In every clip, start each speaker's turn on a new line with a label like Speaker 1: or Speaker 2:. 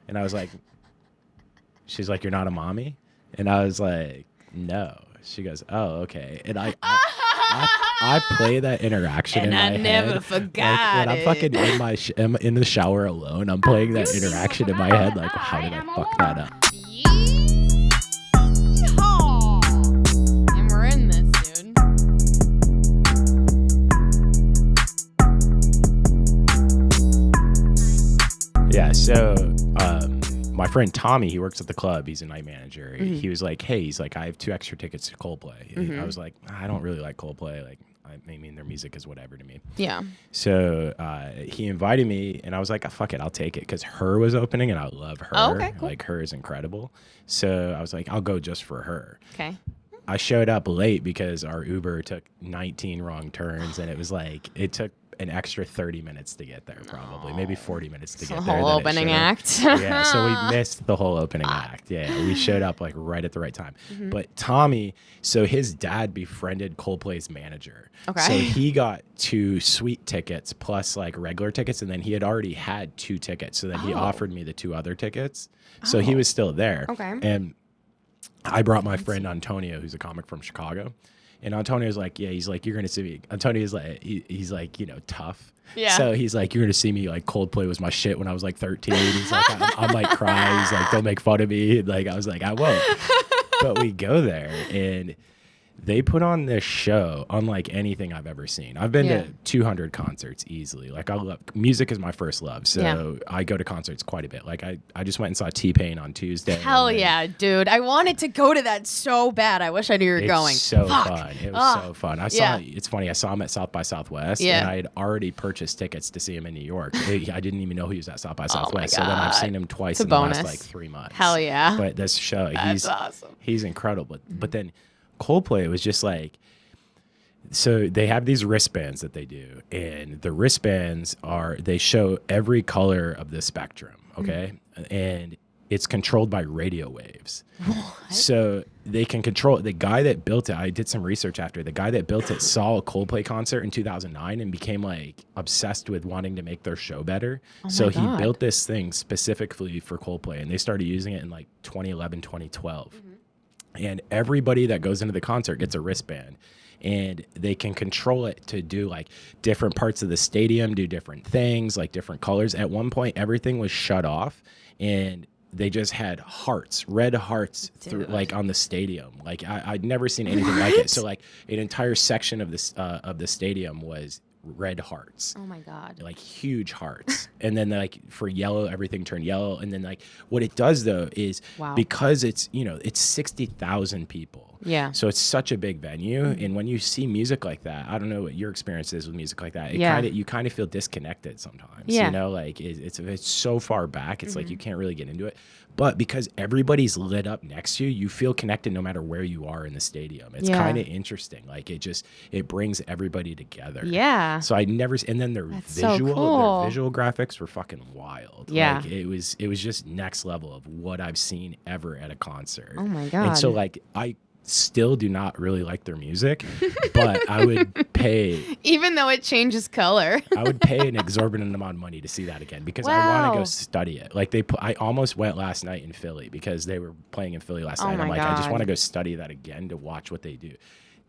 Speaker 1: And I was like, she's like, you're not a mommy? And I was like, no. She goes, oh, okay. And I play that interaction in my head.
Speaker 2: And I never forgot
Speaker 1: when I'm fucking in the shower alone, I'm playing that interaction in my head. Like, how did I fuck that up?
Speaker 2: And we're in this, dude.
Speaker 1: Yeah, so my friend Tommy, he works at the club. He's a night manager. Mm-hmm. He was like, hey, I have 2 extra tickets to Coldplay. Mm-hmm. I was like, I don't really like Coldplay. Like, I mean, their music is whatever to me.
Speaker 2: Yeah.
Speaker 1: So he invited me, and I was like, fuck it, I'll take it, because Her was opening, and I love Her.
Speaker 2: Oh, okay, cool.
Speaker 1: Like, Her is incredible. So I was like, I'll go just for Her.
Speaker 2: Okay.
Speaker 1: I showed up late because our Uber took 19 wrong turns, and it was like, it took an extra 30 minutes to get there, probably maybe 40 minutes to get there.
Speaker 2: The whole opening act.
Speaker 1: Yeah, so we missed the whole opening act. Yeah, we showed up like right at the right time. Mm-hmm. But Tommy, so his dad befriended Coldplay's manager.
Speaker 2: Okay.
Speaker 1: So he got 2 suite tickets plus like regular tickets, and then he had already had 2 tickets. So then he offered me the 2 other tickets. So he was still there.
Speaker 2: Okay.
Speaker 1: And I brought my friend Antonio, who's a comic from Chicago. And Antonio's like, yeah, he's like, you're going to see me. Antonio's like, he's like, you know, tough.
Speaker 2: Yeah.
Speaker 1: So he's like, you're going to see me, like, Coldplay was my shit when I was like 13. He's like, I might cry. He's like, don't make fun of me. And like, I was like, I won't. But we go there, and they put on this show unlike anything I've ever seen. I've been to 200 concerts easily. Like, I love music is my first love. So I go to concerts quite a bit. Like, I just went and saw T-Pain on Tuesday.
Speaker 2: Hell yeah, dude. I wanted to go to that so bad. I wish I knew you were going.
Speaker 1: It's so fun. It was so fun. It's funny. I saw him at South by Southwest, and I had already purchased tickets to see him in New York. I didn't even know he was at South by Southwest. So then I've seen him twice in the last like 3 months.
Speaker 2: Hell yeah.
Speaker 1: But this show,
Speaker 2: That's awesome.
Speaker 1: He's incredible. But then Coldplay was just like, so they have these wristbands that they do, and the wristbands they show every color of the spectrum, okay? Mm-hmm. And it's controlled by radio waves.
Speaker 2: What?
Speaker 1: So they can control it. The guy that built it, I did some research after, the guy that built it saw a Coldplay concert in 2009 and became like obsessed with wanting to make their show better. So he built this thing specifically for Coldplay, and they started using it in like 2011, 2012. Mm-hmm. And everybody that goes into the concert gets a wristband. And they can control it to do like different parts of the stadium, do different things, like different colors. At one point, everything was shut off, and they just had hearts, red hearts, through, like on the stadium. Like I'd never seen anything like it. So like an entire section of the stadium was red hearts.
Speaker 2: Oh my God.
Speaker 1: Like huge hearts. And then like for yellow, everything turned yellow. And then like what it does though is because it's, you know, it's 60,000 people.
Speaker 2: Yeah.
Speaker 1: So it's such a big venue. Mm-hmm. And when you see music like that, I don't know what your experience is with music like that. You kind of feel disconnected sometimes. Yeah. You know, like it's so far back. It's like you can't really get into it. But because everybody's lit up next to you, you feel connected no matter where you are in the stadium. It's kind of interesting. Like it brings everybody together.
Speaker 2: Yeah.
Speaker 1: So I never, and then their visual graphics were fucking wild.
Speaker 2: Yeah.
Speaker 1: Like it was just next level of what I've seen ever at a concert.
Speaker 2: Oh my God.
Speaker 1: And so like I still do not really like their music, but I would pay,
Speaker 2: even though it changes color.
Speaker 1: I would pay an exorbitant amount of money to see that again because I want to go study it. Like I almost went last night in Philly because they were playing in Philly last night. And I'm like, I just want to go study that again to watch what they do.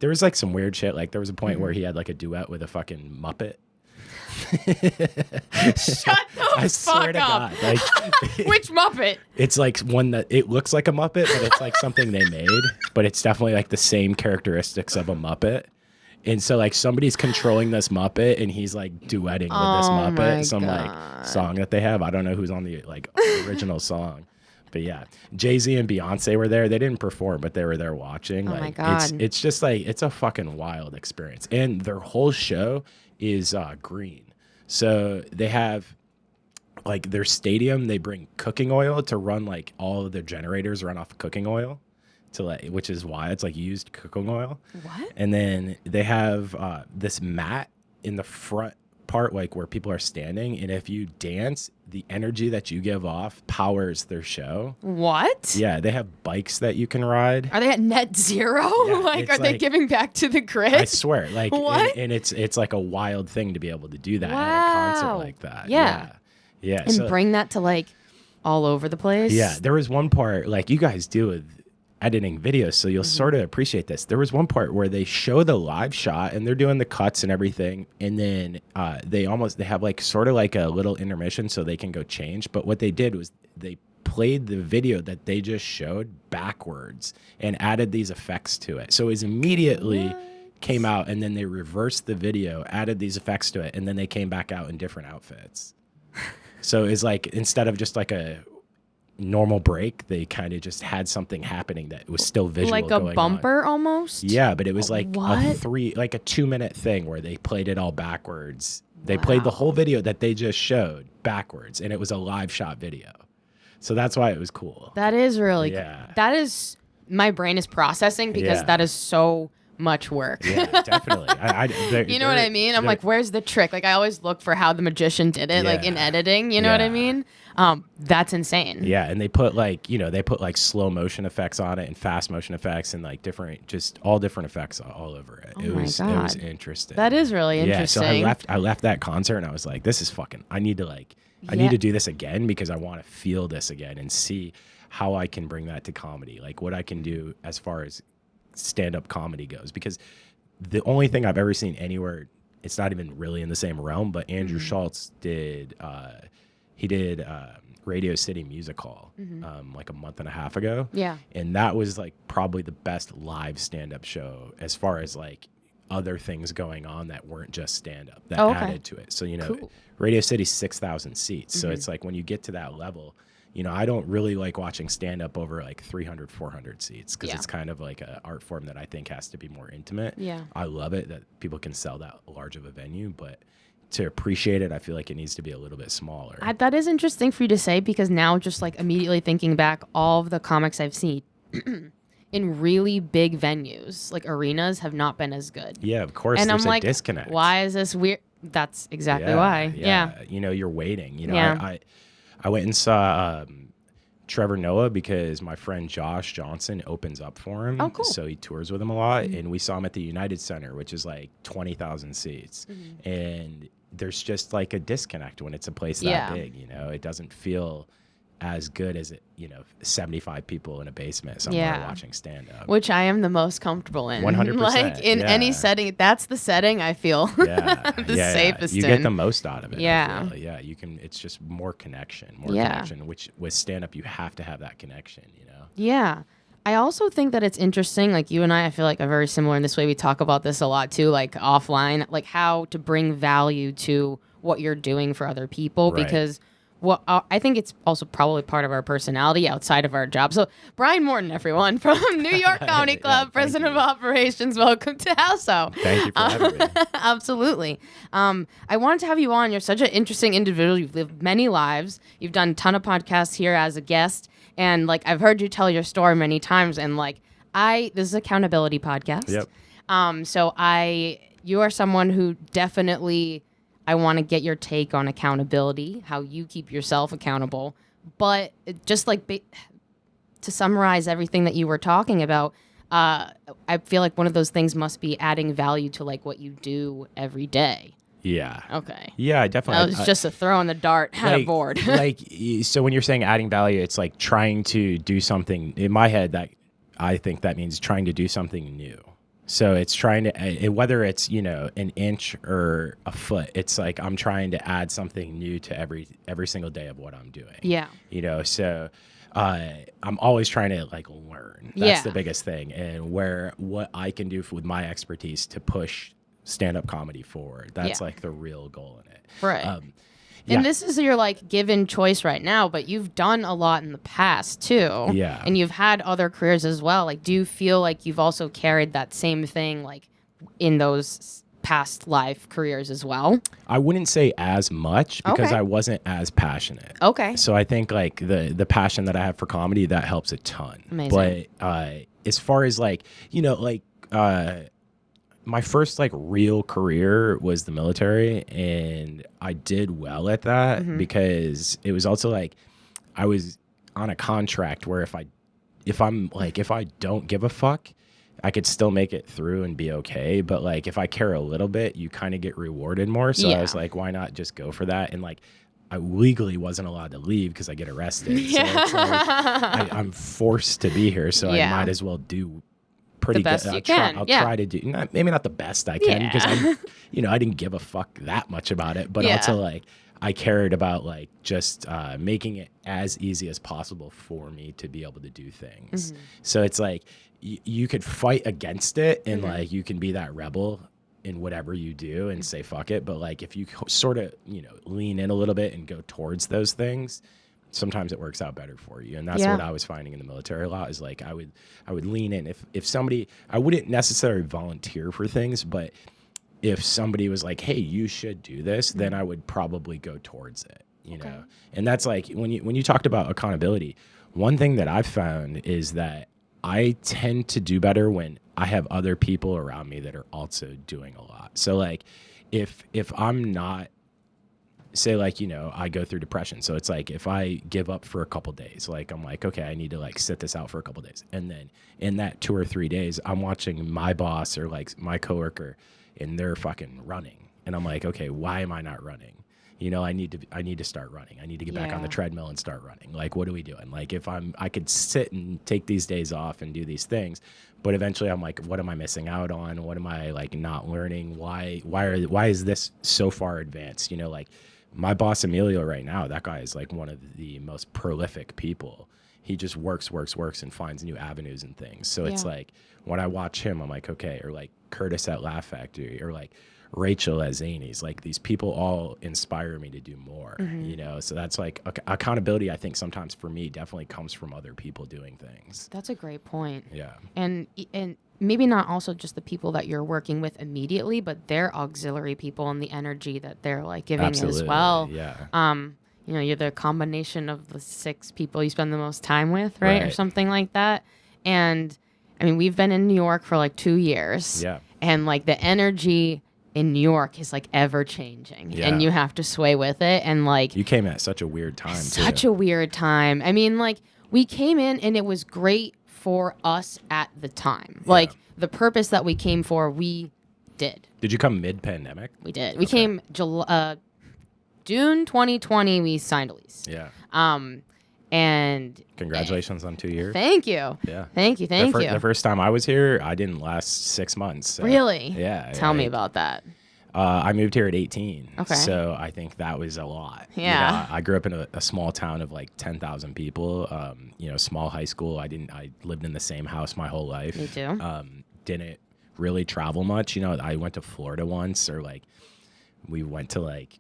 Speaker 1: There was like some weird shit. Like there was a point where he had like a duet with a fucking Muppet.
Speaker 2: Shut the fuck up.
Speaker 1: Like,
Speaker 2: which Muppet?
Speaker 1: It's like one that it looks like a Muppet, but it's like something they made, but it's definitely like the same characteristics of a Muppet. And so like somebody's controlling this Muppet and he's like duetting with this Muppet, some like song that they have. I don't know who's on the like original song. But yeah, Jay-Z and Beyonce were there. They didn't perform, but they were there watching.
Speaker 2: Oh
Speaker 1: like,
Speaker 2: my God.
Speaker 1: It's just like, it's a fucking wild experience. And their whole show is green. So they have like their stadium, they bring cooking oil to run like all of their generators run off cooking oil to like, which is why it's like used cooking oil.
Speaker 2: What?
Speaker 1: And then they have this mat in the front part, like where people are standing, and if you dance, the energy that you give off powers their show.
Speaker 2: What?
Speaker 1: Yeah, they have bikes that you can ride.
Speaker 2: Are they at net zero?
Speaker 1: Yeah,
Speaker 2: like, are they giving back to the grid?
Speaker 1: I swear, like,
Speaker 2: what?
Speaker 1: And it's like a wild thing to be able to do that
Speaker 2: wow.
Speaker 1: at a concert like that.
Speaker 2: Yeah.
Speaker 1: Yeah.
Speaker 2: And so, bring that to like all over the place.
Speaker 1: Yeah, there was one part, like you guys do with editing videos, so you'll sort of appreciate this. There was one part where they show the live shot and they're doing the cuts and everything, and then they have like sort of like a little intermission so they can go change. But what they did was they played the video that they just showed backwards and added these effects to it. So it was immediately came out, and then they reversed the video, added these effects to it, and then they came back out in different outfits. So it's like, instead of just like a normal break, they kind of just had something happening that was still visual,
Speaker 2: like a
Speaker 1: going
Speaker 2: bumper
Speaker 1: on.
Speaker 2: almost.
Speaker 1: Yeah, but it was like
Speaker 2: What?
Speaker 1: a 2-minute thing where they played it all backwards. They played the whole video that they just showed backwards, and it was a live shot video. So that's why it was cool.
Speaker 2: That is really
Speaker 1: Yeah.
Speaker 2: that is, my brain is processing because
Speaker 1: Yeah.
Speaker 2: that is so much work.
Speaker 1: Yeah, definitely.
Speaker 2: You know what I mean? I'm like, where's the trick? Like, I always look for how the magician did it, like in
Speaker 1: Yeah.
Speaker 2: editing. You know what I
Speaker 1: Yeah.
Speaker 2: mean? That's insane.
Speaker 1: Yeah, and they put like, they put like slow motion effects on it and fast motion effects and like all different effects all over it.
Speaker 2: Oh
Speaker 1: It
Speaker 2: my
Speaker 1: was
Speaker 2: God.
Speaker 1: interesting.
Speaker 2: That is really
Speaker 1: Yeah,
Speaker 2: interesting.
Speaker 1: so I left that concert and I was like, this is fucking, I need to do this again because I want to feel this again and see how I can bring that to comedy, like what I can do as far as stand-up comedy goes. Because the only thing I've ever seen anywhere, it's not even really in the same realm, but Andrew Schultz did Radio City Music Hall like a month and a half ago.
Speaker 2: Yeah.
Speaker 1: And that was like probably the best live stand-up show as far as like other things going on that weren't just stand-up that added to it. So,
Speaker 2: Cool.
Speaker 1: Radio City's 6,000 seats. So it's like when you get to that level, I don't really like watching stand-up over like 300, 400 seats because it's kind of like an art form that I think has to be more intimate.
Speaker 2: Yeah.
Speaker 1: I love it that people can sell that large of a venue, but to appreciate it, I feel like it needs to be a little bit smaller.
Speaker 2: That is interesting for you to say, because now just like immediately thinking back, all of the comics I've seen in really big venues, like arenas, have not been as good.
Speaker 1: Yeah, of course.
Speaker 2: And
Speaker 1: There's
Speaker 2: I'm like,
Speaker 1: a disconnect.
Speaker 2: Why is this weird? That's exactly why. Yeah.
Speaker 1: You're waiting.
Speaker 2: Yeah.
Speaker 1: I went and saw Trevor Noah because my friend Josh Johnson opens up for him.
Speaker 2: Oh, cool.
Speaker 1: So he tours with him a lot. And we saw him at the United Center, which is like 20,000 seats. And there's just like a disconnect when it's a place that big. It doesn't feel as good as 75 people in a basement somewhere watching stand up,
Speaker 2: which I am the most comfortable in.
Speaker 1: 100%.
Speaker 2: Like in any setting, that's the setting I feel the safest.
Speaker 1: You
Speaker 2: in.
Speaker 1: get the most out of it.
Speaker 2: Yeah.
Speaker 1: I feel. Yeah. You can. It's just more connection. Which with stand up you have to have that connection.
Speaker 2: Yeah. I also think that it's interesting, like you and I feel like are very similar in this way. We talk about this a lot too, like offline, like how to bring value to what you're doing for other people,
Speaker 1: Right.
Speaker 2: because I think it's also probably part of our personality outside of our job. So Brian Morton, everyone, from New York Comedy Club, President of Operations, welcome to House Haux.
Speaker 1: Thank you for having me.
Speaker 2: Absolutely. I wanted to have you on. You're such an interesting individual. You've lived many lives. You've done a ton of podcasts here as a guest. And like I've heard you tell your story many times. And like this is an accountability podcast.
Speaker 1: Yep.
Speaker 2: You are someone who definitely, I want to get your take on accountability, how you keep yourself accountable. But just like to summarize everything that you were talking about, I feel like one of those things must be adding value to like what you do every day.
Speaker 1: Yeah.
Speaker 2: Okay.
Speaker 1: Yeah, definitely.
Speaker 2: That was just a throw in the dart at a board.
Speaker 1: So when you're saying adding value, it's like trying to do something in my head that I think that means trying to do something new. So it's trying to, whether it's, an inch or a foot, it's like I'm trying to add something new to every single day of what I'm doing.
Speaker 2: Yeah.
Speaker 1: So I'm always trying to like learn. That's the biggest thing. And what I can do with my expertise to push stand-up comedy forward. That's like the real goal in it.
Speaker 2: Right. And this is your like given choice right now, but you've done a lot in the past too.
Speaker 1: Yeah.
Speaker 2: And you've had other careers as well. Like, do you feel like you've also carried that same thing like in those past life careers as well?
Speaker 1: I wouldn't say as much because
Speaker 2: Okay.
Speaker 1: I wasn't as passionate.
Speaker 2: Okay.
Speaker 1: So I think like the passion that I have for comedy, that helps a ton.
Speaker 2: Amazing.
Speaker 1: But as far as like, my first like real career was the military, and I did well at that because it was also like I was on a contract where if I don't give a fuck, I could still make it through and be okay. But like if I care a little bit, you kind of get rewarded more. So I was like, why not just go for that? And like I legally wasn't allowed to leave because I get arrested. So it's like I'm forced to be here, so I might as well do pretty
Speaker 2: the best
Speaker 1: good.
Speaker 2: I'll
Speaker 1: try to do maybe not the best I can because I didn't give a fuck that much about it, but also like I cared about like just making it as easy as possible for me to be able to do things. So it's like you could fight against it and like you can be that rebel in whatever you do and say fuck it, but like if you sort of lean in a little bit and go towards those things, sometimes it works out better for you. And that's what I was finding in the military a lot is like I would lean in. If somebody, I wouldn't necessarily volunteer for things, but if somebody was like, hey, you should do this, then I would probably go towards it, you know? And that's like when you talked about accountability, one thing that I've found is that I tend to do better when I have other people around me that are also doing a lot. So like if I'm not, say like, I go through depression. So it's like if I give up for a couple days, like I'm like, okay, I need to like sit this out for a couple days. And then in that 2 or 3 days, I'm watching my boss or like my coworker and they're fucking running. And I'm like, okay, why am I not running? I need to start running. I need to get back on the treadmill and start running. Like, what are we doing? Like I could sit and take these days off and do these things, but eventually I'm like, what am I missing out on? What am I like not learning? Why is this so far advanced? Like my boss Emilio right now, that guy is like one of the most prolific people. He just works and finds new avenues and things. So it's like when I watch him, I'm like, okay, or like Curtis at Laugh Factory or like Rachel at Zanies, like these people all inspire me to do more, so that's like accountability. I think sometimes for me definitely comes from other people doing things.
Speaker 2: That's a great point.
Speaker 1: Yeah.
Speaker 2: And maybe not also just the people that you're working with immediately, but their auxiliary people and the energy that they're like giving as well.
Speaker 1: Yeah.
Speaker 2: You're the combination of the 6 people you spend the most time with, right? Or something like that. And I mean, we've been in New York for like 2 years.
Speaker 1: Yeah.
Speaker 2: And like the energy in New York is like ever changing and you have to sway with it. And like
Speaker 1: you came at such a weird time.
Speaker 2: Such a weird time. I mean, like we came in and it was great for us at the time. Like the purpose that we came for, we did.
Speaker 1: Did you come mid-pandemic?
Speaker 2: We did. We came June 2020. We signed a lease.
Speaker 1: Yeah.
Speaker 2: And
Speaker 1: congratulations on 2 years.
Speaker 2: Thank you.
Speaker 1: Yeah.
Speaker 2: Thank you.
Speaker 1: The first time I was here, I didn't last 6 months. So,
Speaker 2: really?
Speaker 1: Yeah.
Speaker 2: Tell me about that.
Speaker 1: I moved here at 18.
Speaker 2: Okay.
Speaker 1: So I think that was a lot.
Speaker 2: Yeah.
Speaker 1: I grew up in a small town of like 10,000 people. Small high school. I lived in the same house my whole life.
Speaker 2: Me too.
Speaker 1: Didn't really travel much. I went to Florida once, or like we went to like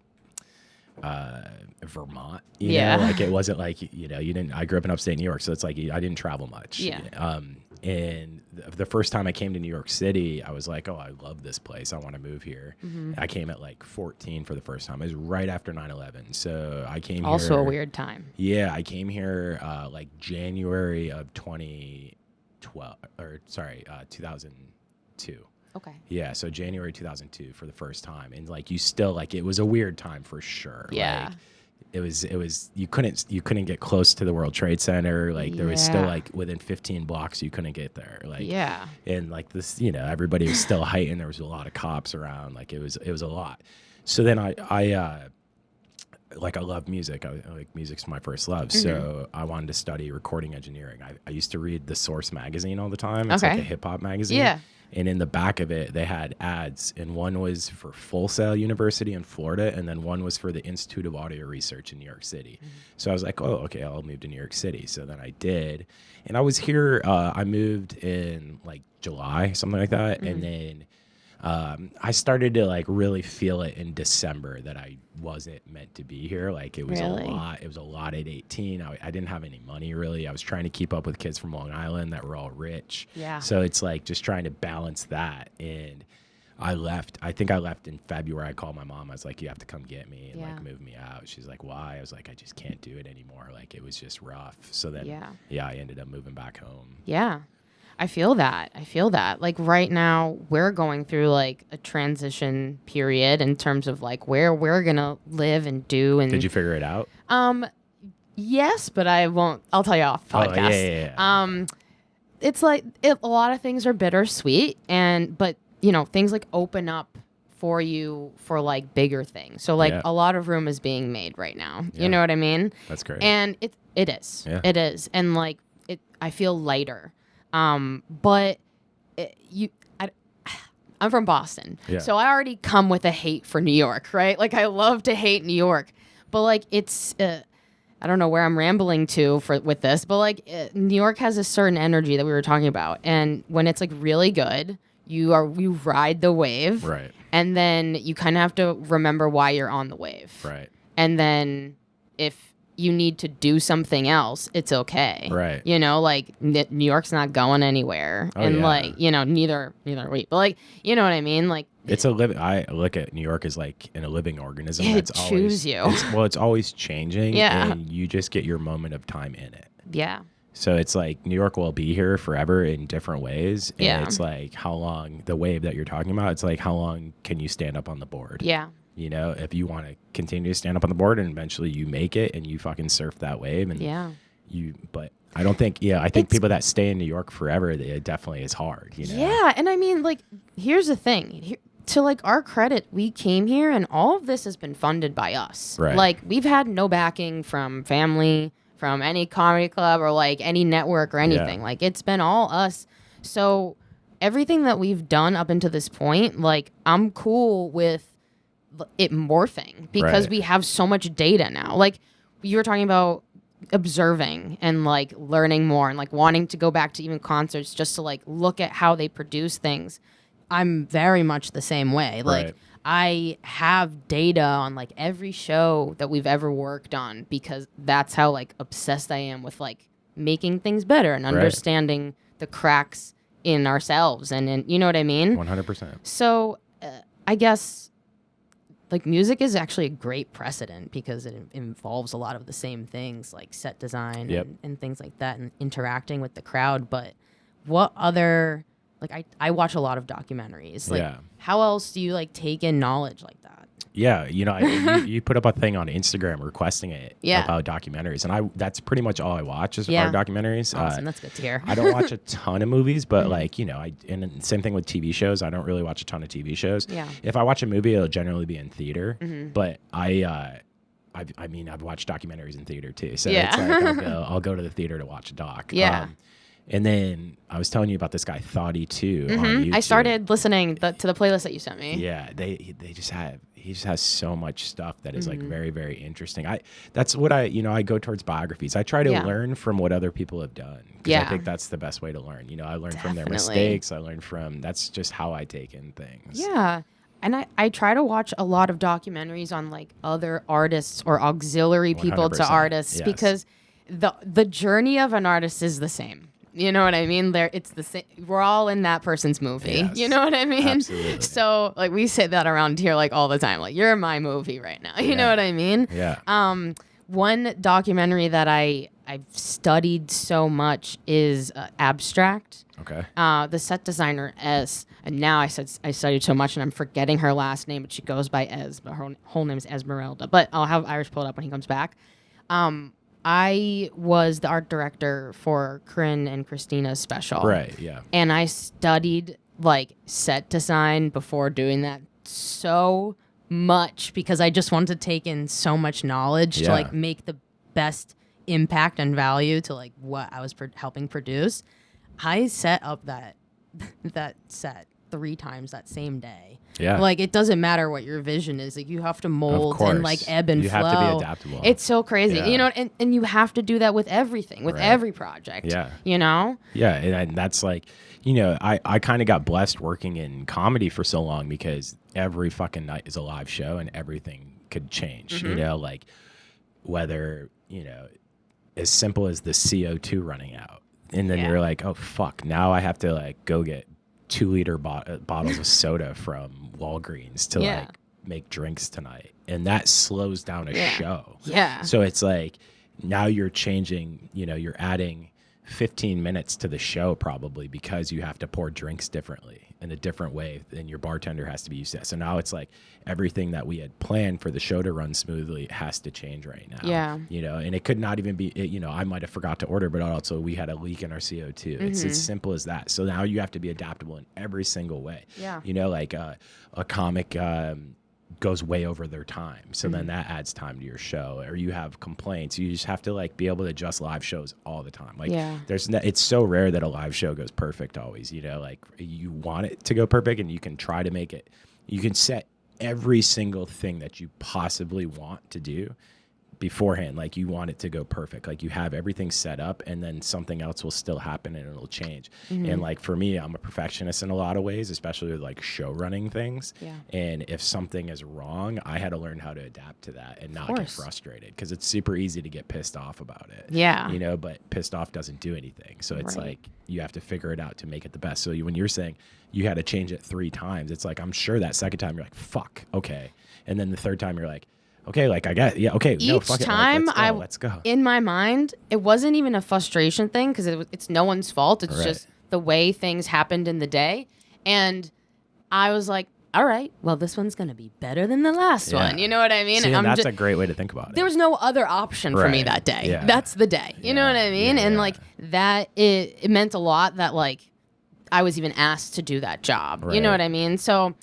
Speaker 1: Vermont, you know, like it wasn't like, you didn't, I grew up in upstate New York, so it's like I didn't travel much.
Speaker 2: Yeah.
Speaker 1: And the first time I came to New York City, I was like, oh, I love this place. I want to move here. Mm-hmm. I came at like 14 for the first time. It was right after 9/11. So I came
Speaker 2: also
Speaker 1: here.
Speaker 2: a weird time.
Speaker 1: Yeah. I came here like January of 2002.
Speaker 2: Okay.
Speaker 1: Yeah, so January 2002 for the first time, and like you still like it was a weird time for sure.
Speaker 2: Yeah.
Speaker 1: Like, it was you couldn't get close to the World Trade Center. Like there was still like within 15 blocks you couldn't get there. Like and like this, everybody was still heightened. There was a lot of cops around. Like it was a lot. So then I love music. Music's my first love. Mm-hmm. So I wanted to study recording engineering. I used to read the Source magazine all the time. It's like a hip hop magazine.
Speaker 2: Yeah.
Speaker 1: And in the back of it, they had ads, and one was for Full Sail University in Florida, and then one was for the Institute of Audio Research in New York City. Mm-hmm. So I was like, oh, okay, I'll move to New York City. So then I did. And I was here, I moved in like July, something like that. Mm-hmm. And then I started to like really feel it in December that I wasn't meant to be here. Like it was a lot. It was a lot at 18. I didn't have any money really. I was trying to keep up with kids from Long Island that were all rich. Yeah. So it's like just trying to balance that. And I left. I think I left in February. I called my mom. I was like, you have to come get me and like move me out. She's like, why? I was like, I just can't do it anymore. Like it was just rough. So then I ended up moving back home.
Speaker 2: Yeah. I feel that. Like right now we're going through like a transition period in terms of like where we're going to live and do. And
Speaker 1: did you figure it out?
Speaker 2: Yes, but I won't. I'll tell you off podcast. Yeah. It's like a lot of things are bittersweet but things like open up for you for like bigger things. So like a lot of room is being made right now. You know what I mean?
Speaker 1: That's great.
Speaker 2: And it is. Yeah. It is. And like I feel lighter. But I'm from Boston. Yeah. So I already come with a hate for New York, right? Like I love to hate New York. But like it's I don't know where I'm rambling to with this, but like New York has a certain energy that we were talking about, and when it's like really good, you ride the wave, right? And then you kind of have to remember why you're on the wave, right? And then if you need to do something else, it's okay, right? You know, like New York's not going anywhere, like you know, neither are we. But like, you know what I mean, like.
Speaker 1: It's a living. I look at New York as like in a living organism.
Speaker 2: It chews you.
Speaker 1: It's always changing. Yeah. And you just get your moment of time in it.
Speaker 2: Yeah.
Speaker 1: So it's like New York will be here forever in different ways. And it's like how long the wave that you're talking about. It's like how long can you stand up on the board? Yeah. You know, if you want to continue to stand up on the board and eventually you make it and you fucking surf that wave and but I don't think, I think people that stay in New York forever, it definitely is hard, you know?
Speaker 2: Yeah. And I mean, like, here's the thing. To like our credit, we came here and all of this has been funded by us. Right. Like we've had no backing from family, from any comedy club or like any network or anything. Yeah. Like it's been all us. So everything that we've done up until this point, like I'm cool with it morphing because we have so much data now. Like you were talking about observing and like learning more and like wanting to go back to even concerts just to like look at how they produce things. I'm very much the same way. Like I have data on like every show that we've ever worked on because that's how like obsessed I am with like making things better and understanding the cracks in ourselves and you know what I mean?
Speaker 1: 100%.
Speaker 2: So I guess like music is actually a great precedent because it involves a lot of the same things like set design and things like that and interacting with the crowd. But what other... Like I watch a lot of documentaries. Like how else do you like take in knowledge like that?
Speaker 1: Yeah, you know, you put up a thing on Instagram requesting it about documentaries, and that's pretty much all I watch is our documentaries.
Speaker 2: Awesome, that's good to hear.
Speaker 1: I don't watch a ton of movies, but like you know, and same thing with TV shows. I don't really watch a ton of TV shows. Yeah. If I watch a movie, it'll generally be in theater. But I mean, I've watched documentaries in theater too. So it's like I'll go to the theater to watch a doc. Yeah. And then I was telling you about this guy Thoughty too on YouTube.
Speaker 2: I started listening to the playlist that you sent me.
Speaker 1: Yeah, he just has so much stuff that is like very, very interesting. That's what I go towards biographies. I try to learn from what other people have done because I think that's the best way to learn. You know, I learn from their mistakes. I learn from that's just how I take in things.
Speaker 2: Yeah. And I try to watch a lot of documentaries on like other artists or auxiliary people to artists because the journey of an artist is the same. You know what I mean? It's the same. We're all in that person's movie. Yes, you know what I mean?
Speaker 1: Absolutely.
Speaker 2: So like we say that around here like all the time. Like you're my movie right now. You know what I mean?
Speaker 1: Yeah.
Speaker 2: One documentary that I've studied so much is Abstract.
Speaker 1: Okay.
Speaker 2: The set designer and now I studied so much and I'm forgetting her last name, but she goes by Ez, but her whole name is Esmeralda. But I'll have Irish pull it up when he comes back. I was the art director for Corinne and Christina's special.
Speaker 1: Right, yeah.
Speaker 2: And I studied like set design before doing that so much because I just wanted to take in so much knowledge to like make the best impact and value to like what I was helping produce. I set up that set 3 times that same day. Yeah. Like it doesn't matter what your vision is. Like you have to mold and like ebb and flow.
Speaker 1: You have to be adaptable.
Speaker 2: It's so crazy. Yeah. You know, and you have to do that with everything, with every project.
Speaker 1: Yeah.
Speaker 2: You know?
Speaker 1: Yeah. And that's like, you know, I kind of got blessed working in comedy for so long because every fucking night is a live show and everything could change. You know, like whether, you know, as simple as the CO2 running out. And then you're like, oh fuck, now I have to like go get 2-liter bottles of soda from Walgreens to like make drinks tonight. And that slows down a show.
Speaker 2: Yeah.
Speaker 1: So it's like now you're changing, you know, you're adding 15 minutes to the show probably because you have to pour drinks differently. in a different way, and your bartender has to be used to that. So now it's like everything that we had planned for the show to run smoothly has to change right now.
Speaker 2: Yeah.
Speaker 1: You know, and it could not even be, you know, I might have forgot to order, but also we had a leak in our CO2. It's as simple as that. So now you have to be adaptable in every single way.
Speaker 2: Yeah.
Speaker 1: You know, like a comic goes way over their time. So then that adds time to your show, or you have complaints. You just have to like be able to adjust live shows all the time. Like it's so rare that a live show goes perfect always, you know, like you want it to go perfect and you can try to make it, you can set every single thing that you possibly want to do beforehand. Like you want it to go perfect. Like you have everything set up and then something else will still happen and it'll change. And like for me, I'm a perfectionist in a lot of ways, especially with like show running things. Yeah. And if something is wrong, I had to learn how to adapt to that and not get frustrated, because it's super easy to get pissed off about it.
Speaker 2: Yeah.
Speaker 1: You know, but pissed off doesn't do anything. So it's like you have to figure it out to make it the best. So when you're saying you had to change it 3 times, it's like, I'm sure that second time you're like, fuck, okay. And then the third time you're like, okay, like I got, yeah, okay.
Speaker 2: Each time,
Speaker 1: let's go.
Speaker 2: In my mind, it wasn't even a frustration thing, because it's no one's fault. It's just the way things happened in the day. And I was like, all right, well, this one's going to be better than the last one. You know what I mean?
Speaker 1: See, and that's a great way to think about it.
Speaker 2: There was no other option for me that day. Yeah. That's the day. You know what I mean? And like that, it meant a lot that like I was even asked to do that job. You know what I mean? So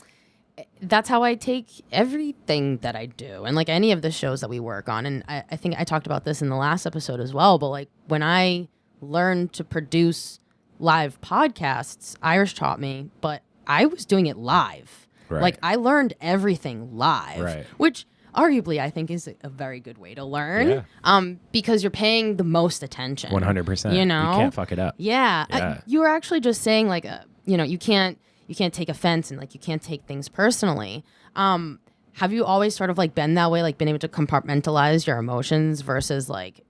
Speaker 2: that's how I take everything that I do, and like any of the shows that we work on. And I think I talked about this in the last episode as well, but like when I learned to produce live podcasts, Irish taught me, but I was doing it live. Like I learned everything live, which arguably I think is a very good way to learn, because you're paying the most attention.
Speaker 1: 100%.
Speaker 2: You know?
Speaker 1: You can't fuck it up.
Speaker 2: Yeah. You were actually just saying like, you know, you can't take offense and like you can't take things personally. Have you always sort of like been that way, like been able to compartmentalize your emotions versus like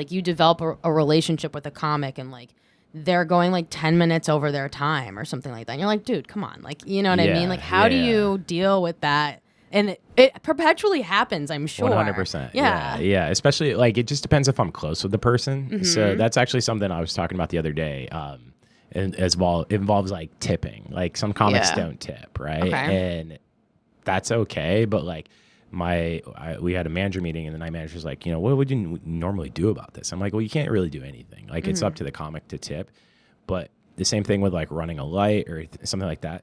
Speaker 2: you develop a relationship with a comic and like they're going like 10 minutes over their time or something like that, and you're like, dude, come on, like, you know what I mean? Like, how do you deal with that? And it perpetually happens, I'm sure.
Speaker 1: 100%. Yeah. Especially like it just depends if I'm close with the person. So that's actually something I was talking about the other day. And as well, it involves like tipping. Like some comics don't tip, right? Okay. And that's okay. But like we had a manager meeting, and the night manager's like, you know, what would you normally do about this? I'm like, well, you can't really do anything. Like it's up to the comic to tip. But the same thing with like running a light or something like that.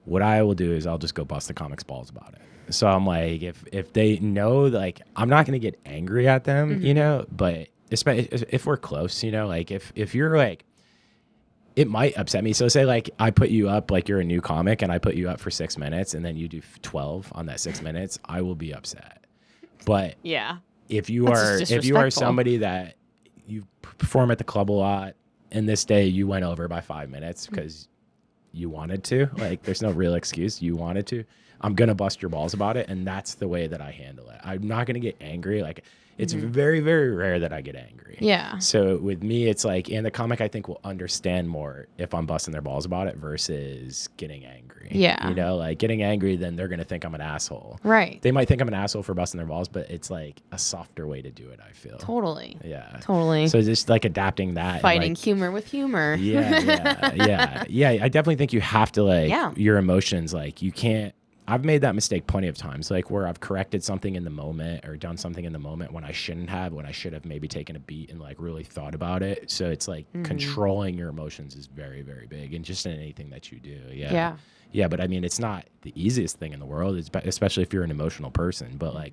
Speaker 1: What I will do is I'll just go bust the comics balls about it. So I'm like, if they know, like, I'm not going to get angry at them, you know, but if we're close, you know, like if you're like, it might upset me. So say like I put you up, like you're a new comic and I put you up for 6 minutes and then you do 12 on that 6 minutes, I will be upset. But if you are somebody that you perform at the club a lot and this day you went over by 5 minutes because you wanted to, like there's no real excuse, you wanted to, I'm going to bust your balls about it. And that's the way that I handle it. I'm not going to get angry. Like it's very, very rare that I get angry. Yeah. So with me, it's like, and the comic I think will understand more if I'm busting their balls about it versus getting angry. Yeah. You know, like getting angry, then they're going to think I'm an asshole. Right. They might think I'm an asshole for busting their balls, but it's like a softer way to do it, I feel. Totally. Yeah. Totally. So just like adapting that.
Speaker 2: Fighting like, humor with humor.
Speaker 1: Yeah. I definitely think you have to like your emotions, like you can't. I've made that mistake plenty of times, like where I've corrected something in the moment or done something in the moment when I shouldn't have, when I should have maybe taken a beat and like really thought about it. So it's like controlling your emotions is very, very big, and just in anything that you do. Yeah. But I mean, it's not the easiest thing in the world, especially if you're an emotional person. But like,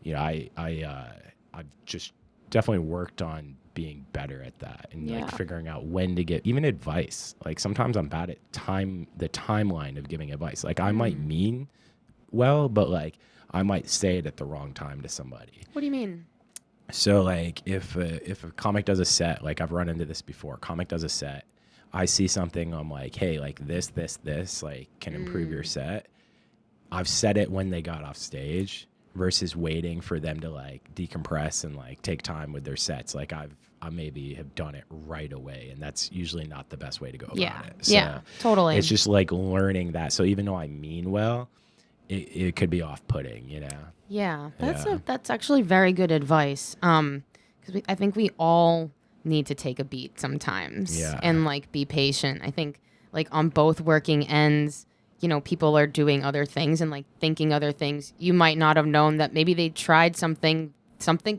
Speaker 1: you know, I've just definitely worked on being better at that and like figuring out when to give even advice. Like sometimes I'm bad at the timeline of giving advice. Like I might mean well, but like I might say it at the wrong time to somebody.
Speaker 2: What do you mean?
Speaker 1: So like if a comic does a set, like I've run into this before, comic does a set, I see something, I'm like, hey, like this like can improve your set. I've said it when they got off stage versus waiting for them to like decompress and like take time with their sets. Like I maybe have done it right away, and that's usually not the best way to go about it. So totally. It's just like learning that. So even though I mean well, it could be off-putting, you know? Yeah, that's actually very good advice. Because I think we all need to take a beat sometimes and like be patient. I think
Speaker 2: like on both working ends, you know, people are doing other things and like thinking other things. You might not have known that maybe they tried something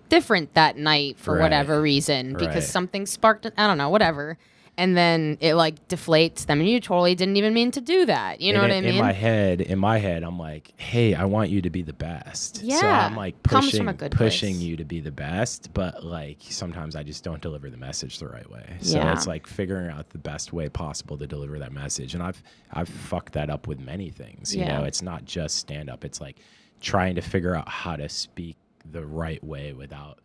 Speaker 2: different that night for whatever reason because something sparked it. I don't know, whatever. And then it like deflates them, and you totally didn't even mean to do that. You know what I mean?
Speaker 1: In my head, I'm like, hey, I want you to be the best.
Speaker 2: Yeah,
Speaker 1: so I'm like pushing you to be the best, but like sometimes I just don't deliver the message the right way. So it's like figuring out the best way possible to deliver that message. And I've fucked that up with many things. You know, it's not just stand up. It's like trying to figure out how to speak the right way without,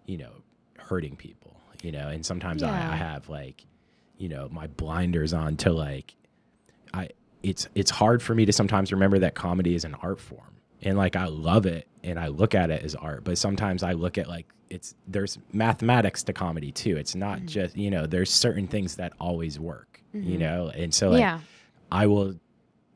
Speaker 1: you know, hurting people. You know, and sometimes I have like, you know, my blinders on to like, it's hard for me to sometimes remember that comedy is an art form, and like I love it and I look at it as art, but sometimes I look at like there's mathematics to comedy too. It's not just, you know, there's certain things that always work, you know, and so like I will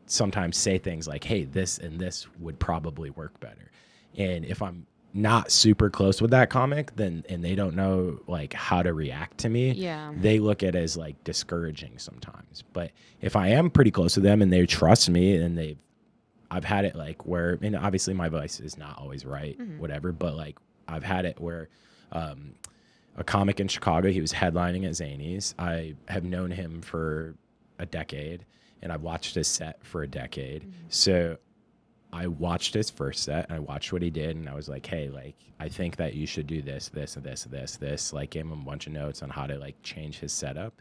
Speaker 1: sometimes say things like, hey, this and this would probably work better, and if I'm not super close with that comic, then and they don't know like how to react to me, they look at it as like discouraging sometimes. But if I am pretty close to them and they trust me, and I've had it like where, and obviously my voice is not always right, whatever, but like I've had it where a comic in Chicago, he was headlining at Zany's. I have known him for a decade, and I've watched his set for a decade. So I watched his first set, and I watched what he did, and I was like, hey, like, I think that you should do this, this, and this, this. Like, gave him a bunch of notes on how to, like, change his setup.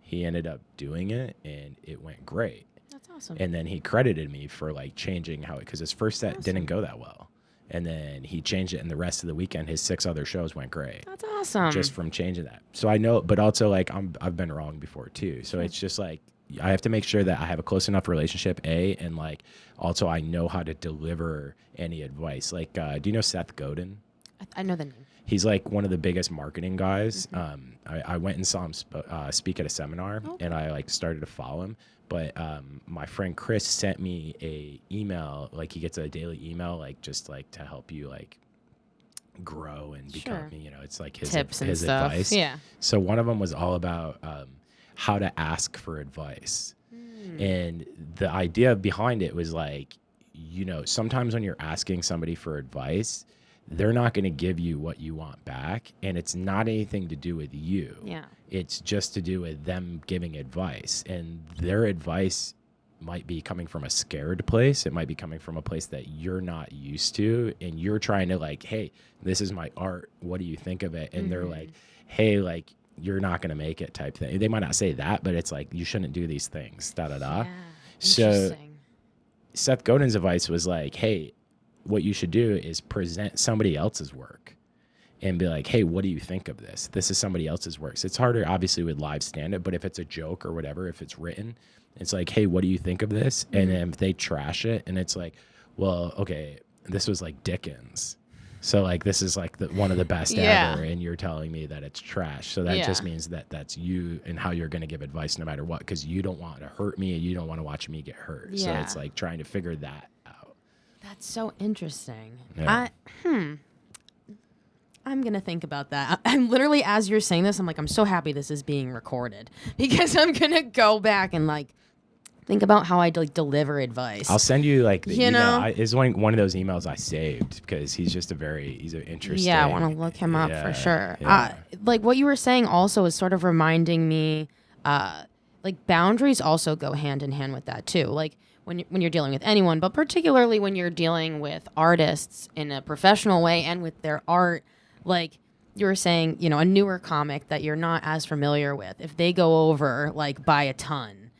Speaker 1: He ended up doing it, and it went great.
Speaker 2: That's awesome.
Speaker 1: And then he credited me for, like, changing how it, because his first set didn't go that well. And then he changed it, and the rest of the weekend, his 6 other shows went great.
Speaker 2: That's awesome.
Speaker 1: Just from changing that. So I know, but also, like, I've been wrong before, too. So it's just, like, I have to make sure that I have a close enough relationship, and like also I know how to deliver any advice. Like, do you know Seth Godin?
Speaker 2: I know the name.
Speaker 1: He's like one of the biggest marketing guys. I went and saw him speak at a seminar, and I like started to follow him. But my friend Chris sent me a email. Like he gets a daily email, like just like to help you like grow and become. You know, it's like his
Speaker 2: tips and
Speaker 1: his
Speaker 2: stuff.
Speaker 1: advice.
Speaker 2: Yeah.
Speaker 1: So one of them was all about how to ask for advice. And the idea behind it was like, you know, sometimes when you're asking somebody for advice, they're not going to give you what you want back. And it's not anything to do with you.
Speaker 2: Yeah.
Speaker 1: It's just to do with them giving advice. And their advice might be coming from a scared place. It might be coming from a place that you're not used to. And you're trying to like, hey, this is my art. What do you think of it? And they're like, hey, like, you're not going to make it type thing. They might not say that, but it's like, you shouldn't do these things, da-da-da.
Speaker 2: Yeah,
Speaker 1: so Seth Godin's advice was like, hey, what you should do is present somebody else's work and be like, hey, what do you think of this? This is somebody else's work. So it's harder, obviously, with live stand-up, but if it's a joke or whatever, if it's written, it's like, hey, what do you think of this? And then if they trash it, and it's like, well, okay, this was like Dickens. So like this is like one of the best ever, and you're telling me that it's trash. So that just means that that's you and how you're going to give advice no matter what, because you don't want to hurt me and you don't want to watch me get hurt. Yeah. So it's like trying to figure that out.
Speaker 2: That's so interesting.
Speaker 1: Yeah.
Speaker 2: I'm going to think about that. I'm literally, as you're saying this, I'm like, I'm so happy this is being recorded because I'm going to go back and like think about how I like deliver advice.
Speaker 1: I'll send you like the email. It's one of those emails I saved because he's an interesting.
Speaker 2: Yeah, I want to look him up for sure.
Speaker 1: Yeah.
Speaker 2: Like what you were saying also is sort of reminding me, like boundaries also go hand in hand with that too. Like when you're dealing with anyone, but particularly when you're dealing with artists in a professional way and with their art, like you were saying, you know, a newer comic that you're not as familiar with, if they go over like by a ton,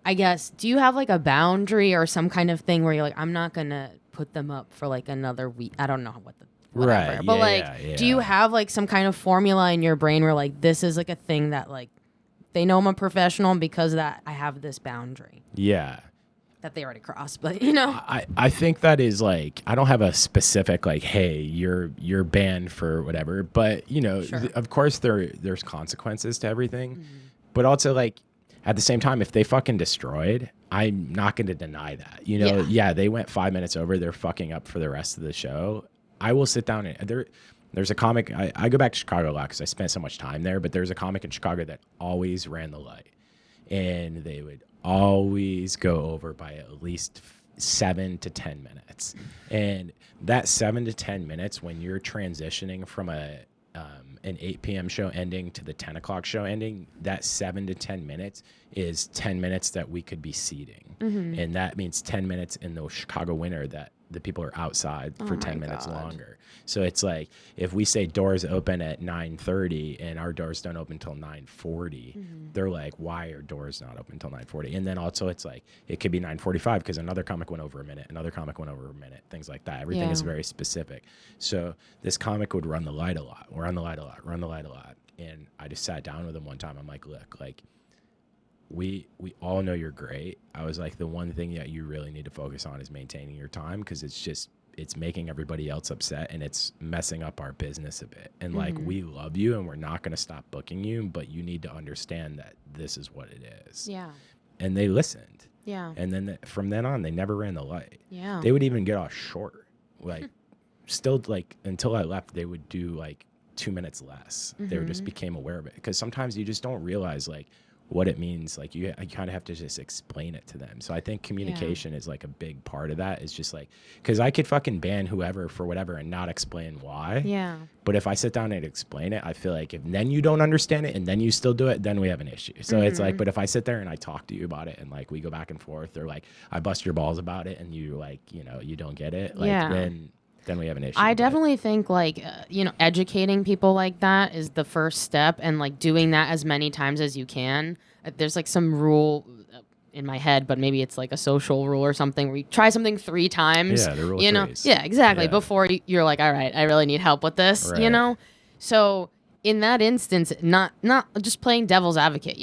Speaker 2: I guess, do you have like a boundary or some kind of thing where you're like, I'm not going to put them up for like another week? I don't know whatever.
Speaker 1: Right.
Speaker 2: But do you have like some kind of formula in your brain where like, this is like a thing that like, they know I'm a professional and because of that I have this boundary.
Speaker 1: Yeah.
Speaker 2: That they already crossed, but you know.
Speaker 1: I think that is like, I don't have a specific like, hey, you're banned for whatever, but you know, of course there's consequences to everything, but also like, at the same time, if they fucking destroyed, I'm not going to deny that. You know, they went 5 minutes over. They're fucking up for the rest of the show. I will sit down and there's a comic. I go back to Chicago a lot because I spent so much time there. But there's a comic in Chicago that always ran the light. and they would always go over by at least 7 to 10 minutes. And that 7 to 10 minutes, when you're transitioning from an 8 p.m. show ending to the 10 o'clock show ending, that 7 to 10 minutes is 10 minutes that we could be seating. And that means 10 minutes in the Chicago winter that the people are outside for 10 minutes longer. So it's like, if we say doors open at 9:30 and our doors don't open until 9:40, they're like, why are doors not open until 9:40? And then also it's like, it could be 9:45 because another comic went over a minute, another comic went over a minute, things like that. Everything is very specific. So this comic would run the light a lot, run the light a lot. And I just sat down with him one time. I'm like, look, like, we all know you're great. I was like, the one thing that you really need to focus on is maintaining your time, because it's making everybody else upset and it's messing up our business a bit. And like, we love you and we're not going to stop booking you, but you need to understand that this is what it is.
Speaker 2: Yeah.
Speaker 1: And they listened.
Speaker 2: Yeah.
Speaker 1: And then from then on, they never ran the light.
Speaker 2: Yeah.
Speaker 1: They would even get off short. Like, still, like, until I left, they would do like 2 minutes less. They just became aware of it, because sometimes you just don't realize like what it means. Like, you kind of have to just explain it to them. So I think communication is like a big part of that. It's just like, because I could fucking ban whoever for whatever and not explain why.
Speaker 2: Yeah.
Speaker 1: But if I sit down and explain it, I feel like if then you don't understand it and then you still do it, then we have an issue. So it's like, but if I sit there and I talk to you about it and like we go back and forth, or like I bust your balls about it and you like, you know, you don't get it, like then we have an issue.
Speaker 2: I definitely think like, educating people like that is the first step, and like doing that as many times as you can. There's like some rule in my head, but maybe it's like a social rule or something where you try something 3 times.
Speaker 1: Yeah, the rule
Speaker 2: of
Speaker 1: threes.
Speaker 2: Yeah, exactly.
Speaker 1: Yeah.
Speaker 2: Before you're like, all right, I really need help with this,
Speaker 1: Right.
Speaker 2: you know? So in that instance, not just playing devil's advocate,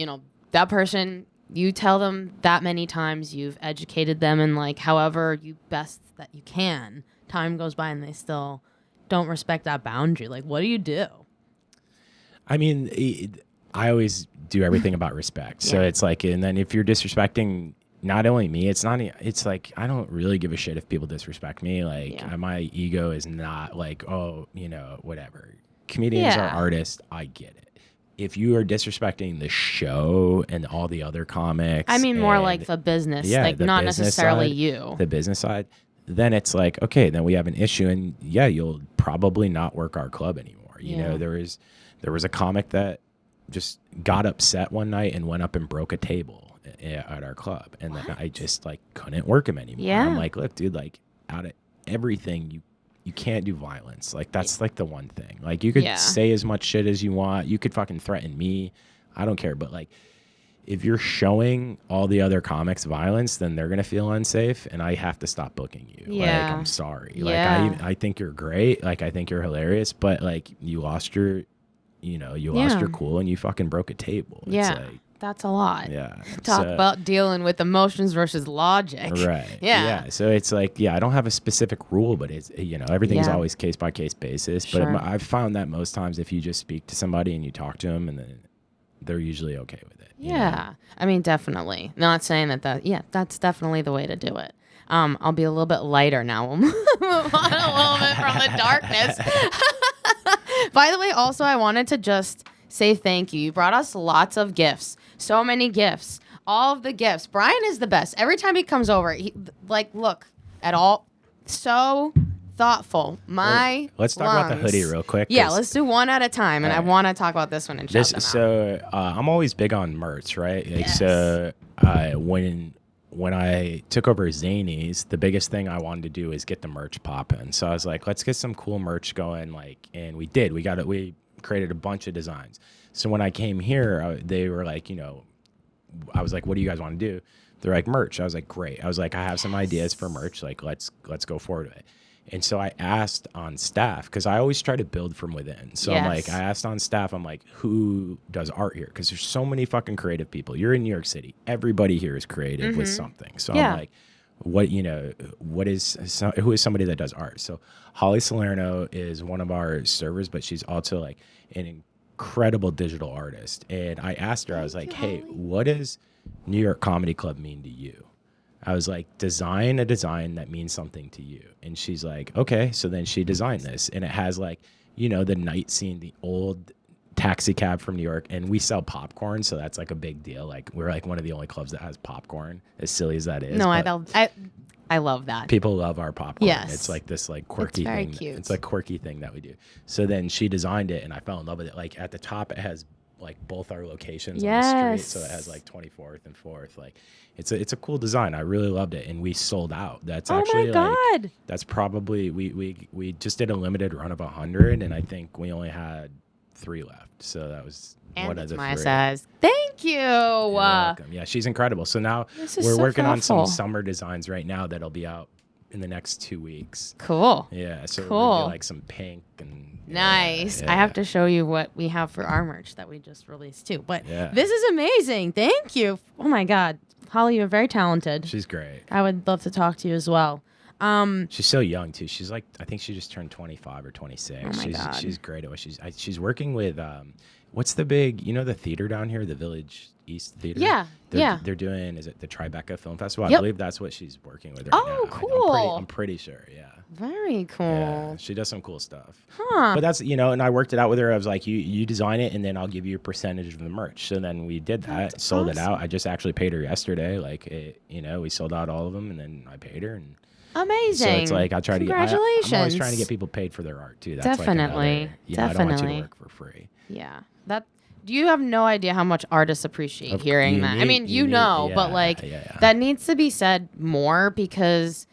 Speaker 2: that person, you tell them that many times, you've educated them in like however you best that you can. Time goes by and they still don't respect that boundary. Like, what do you do?
Speaker 1: I mean, I always do everything about respect. So it's like, and then if you're disrespecting not only me, it's like, I don't really give a shit if people disrespect me. Like, my ego is not like, oh, whatever. Comedians are artists. I get it. If you are disrespecting the show and all the other comics,
Speaker 2: I mean, more like the business, like not necessarily you.
Speaker 1: The business side, then it's like, okay, then we have an issue, and you'll probably not work our club anymore. You know, there was a comic that just got upset one night and went up and broke a table at our club, and then I just like couldn't work him anymore. I'm like, look, dude, like, out of everything, you can't do violence. Like, that's like the one thing. Like, you could say as much shit as you want. You could fucking threaten me. I don't care. But like, if you're showing all the other comics violence, then they're going to feel unsafe, and I have to stop booking you.
Speaker 2: Yeah.
Speaker 1: Like, I'm sorry. Like, I think you're great. Like, I think you're hilarious, but like, you lost your cool and you fucking broke a table. It's like,
Speaker 2: that's a lot.
Speaker 1: Yeah.
Speaker 2: Talk about dealing with emotions versus logic.
Speaker 1: Right.
Speaker 2: Yeah.
Speaker 1: So it's like, I don't have a specific rule, but it's, everything's always case by case basis. But I've found that most times if you just speak to somebody and you talk to them, and then they're usually okay with it.
Speaker 2: Yeah. I mean, definitely. Not saying that's definitely the way to do it. I'll be a little bit lighter now. We'll move on a little bit from the darkness. By the way, also, I wanted to just say thank you. You brought us lots of gifts. So many gifts. All of the gifts. Brian is the best. Every time he comes over, look at all. So thoughtful.
Speaker 1: Let's talk about the hoodie real quick.
Speaker 2: Yeah, let's do one at a time. And I want to talk about this one and shout them out.
Speaker 1: So I'm always big on merch, right? Like,
Speaker 2: yes.
Speaker 1: So when I took over Zanies, the biggest thing I wanted to do is get the merch popping. So I was like, let's get some cool merch going. Like, and we did. We created a bunch of designs. So when I came here, they were like, I was like, what do you guys want to do? They're like, merch. I was like, great. I was like, I have some ideas for merch. Like, let's go forward with it. And so I asked on staff, because I always try to build from within. So I'm like, I asked on staff, I'm like, who does art here? Because there's so many fucking creative people. You're in New York City. Everybody here is creative with something. So I'm like, who is somebody that does art? So Holly Salerno is one of our servers, but she's also like an incredible digital artist. And I asked her, I was like, hey, what does New York Comedy Club mean to you? I was like, design a design that means something to you. And she's like, okay. So then she designed this, and it has like, the night scene, the old taxi cab from New York, and we sell popcorn, so that's like a big deal. Like we're like one of the only clubs that has popcorn, as silly as that is.
Speaker 2: No, I love that.
Speaker 1: People love our popcorn.
Speaker 2: Yes.
Speaker 1: It's like this like quirky
Speaker 2: It's very
Speaker 1: thing.
Speaker 2: cute.
Speaker 1: It's like quirky thing that we do. So then she designed it, and I fell in love with it. Like at the top, it has like both our locations on the street, so it has like 24th and 4th. Like it's a cool design. I really loved it, and we sold out. That's actually like that's probably we just did a limited run of 100, and I think we only had 3 left. So that was one of the
Speaker 2: my
Speaker 1: 3.
Speaker 2: size. Thank you.
Speaker 1: You're welcome. Yeah, she's incredible. So now we're
Speaker 2: so
Speaker 1: working on some
Speaker 2: thoughtful.
Speaker 1: summer designs right now that'll be out in the next 2 weeks.
Speaker 2: Cool.
Speaker 1: Yeah, so we're
Speaker 2: Cool.
Speaker 1: gonna do like some pink and
Speaker 2: Nice. I have to show you what we have for our merch that we just released too. But this is amazing. Thank you. Oh my God. Holly, you're very talented.
Speaker 1: She's great.
Speaker 2: I would love to talk to you as well.
Speaker 1: She's so young too. She's like, I think she just turned 25 or 26.
Speaker 2: Oh my God.
Speaker 1: She's great at what she's working with. What's the big, the theater down here, the Village East Theater?
Speaker 2: Yeah.
Speaker 1: They're doing, is it the Tribeca Film Festival?
Speaker 2: Yep.
Speaker 1: I believe that's what she's working with right now.
Speaker 2: Oh, cool.
Speaker 1: I'm pretty sure. Yeah.
Speaker 2: Very cool.
Speaker 1: Yeah, she does some cool stuff.
Speaker 2: Huh.
Speaker 1: But that's, and I worked it out with her. I was like, you design it, and then I'll give you a percentage of the merch. So then we did that,
Speaker 2: That's
Speaker 1: sold it
Speaker 2: awesome.
Speaker 1: out. I just actually paid her yesterday. Like, we sold out all of them, and then I paid her. And
Speaker 2: Amazing.
Speaker 1: so it's like, I try to get,
Speaker 2: Congratulations.
Speaker 1: I'm always trying to get people paid for their art too. That's
Speaker 2: Definitely.
Speaker 1: Like another, I don't want you to
Speaker 2: Definitely.
Speaker 1: work for free.
Speaker 2: Yeah. Do you have no idea how much artists appreciate hearing that? I mean,
Speaker 1: you need-
Speaker 2: but like that needs to be said more because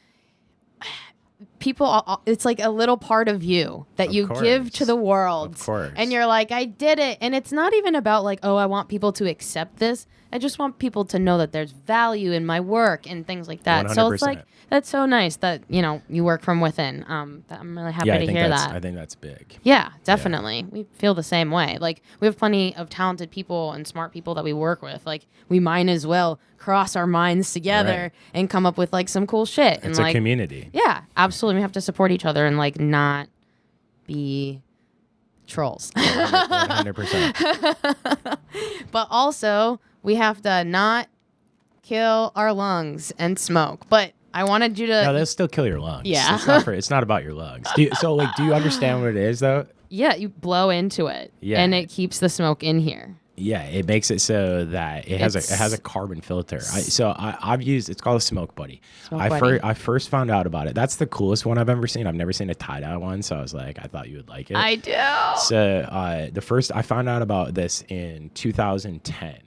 Speaker 2: people, it's like a little part of you that
Speaker 1: Of
Speaker 2: you give to
Speaker 1: course.
Speaker 2: the world.
Speaker 1: Of course.
Speaker 2: And you're like, I did it. And it's not even about like, oh, I want people to accept this. I just want people to know that there's value in my work and things like that. So it's like,
Speaker 1: 100%.
Speaker 2: that's so nice that, you work from within. I'm really happy to hear that.
Speaker 1: I think that's big.
Speaker 2: Yeah, definitely. We feel the same way. Like, we have plenty of talented people and smart people that we work with. Like, we might as well cross our minds together
Speaker 1: Right.
Speaker 2: and come up with, like, some cool shit.
Speaker 1: It's
Speaker 2: and,
Speaker 1: a community.
Speaker 2: Yeah, absolutely. We have to support each other and, like, not be trolls.
Speaker 1: 100%.
Speaker 2: But also, we have to not kill our lungs and smoke. But I wanted you to...
Speaker 1: No, they'll still kill your lungs.
Speaker 2: Yeah.
Speaker 1: It's not about your lungs. Do you understand what it is though?
Speaker 2: Yeah, you blow into it.
Speaker 1: Yeah.
Speaker 2: And it keeps the smoke in here.
Speaker 1: Yeah, it makes it so that it has a carbon filter. I've used, it's called a Smoke Buddy. I first found out about it. That's the coolest one I've ever seen. I've never seen a tie-dye one, so I was like, I thought you would like it.
Speaker 2: I do.
Speaker 1: So I found out about this in 2010.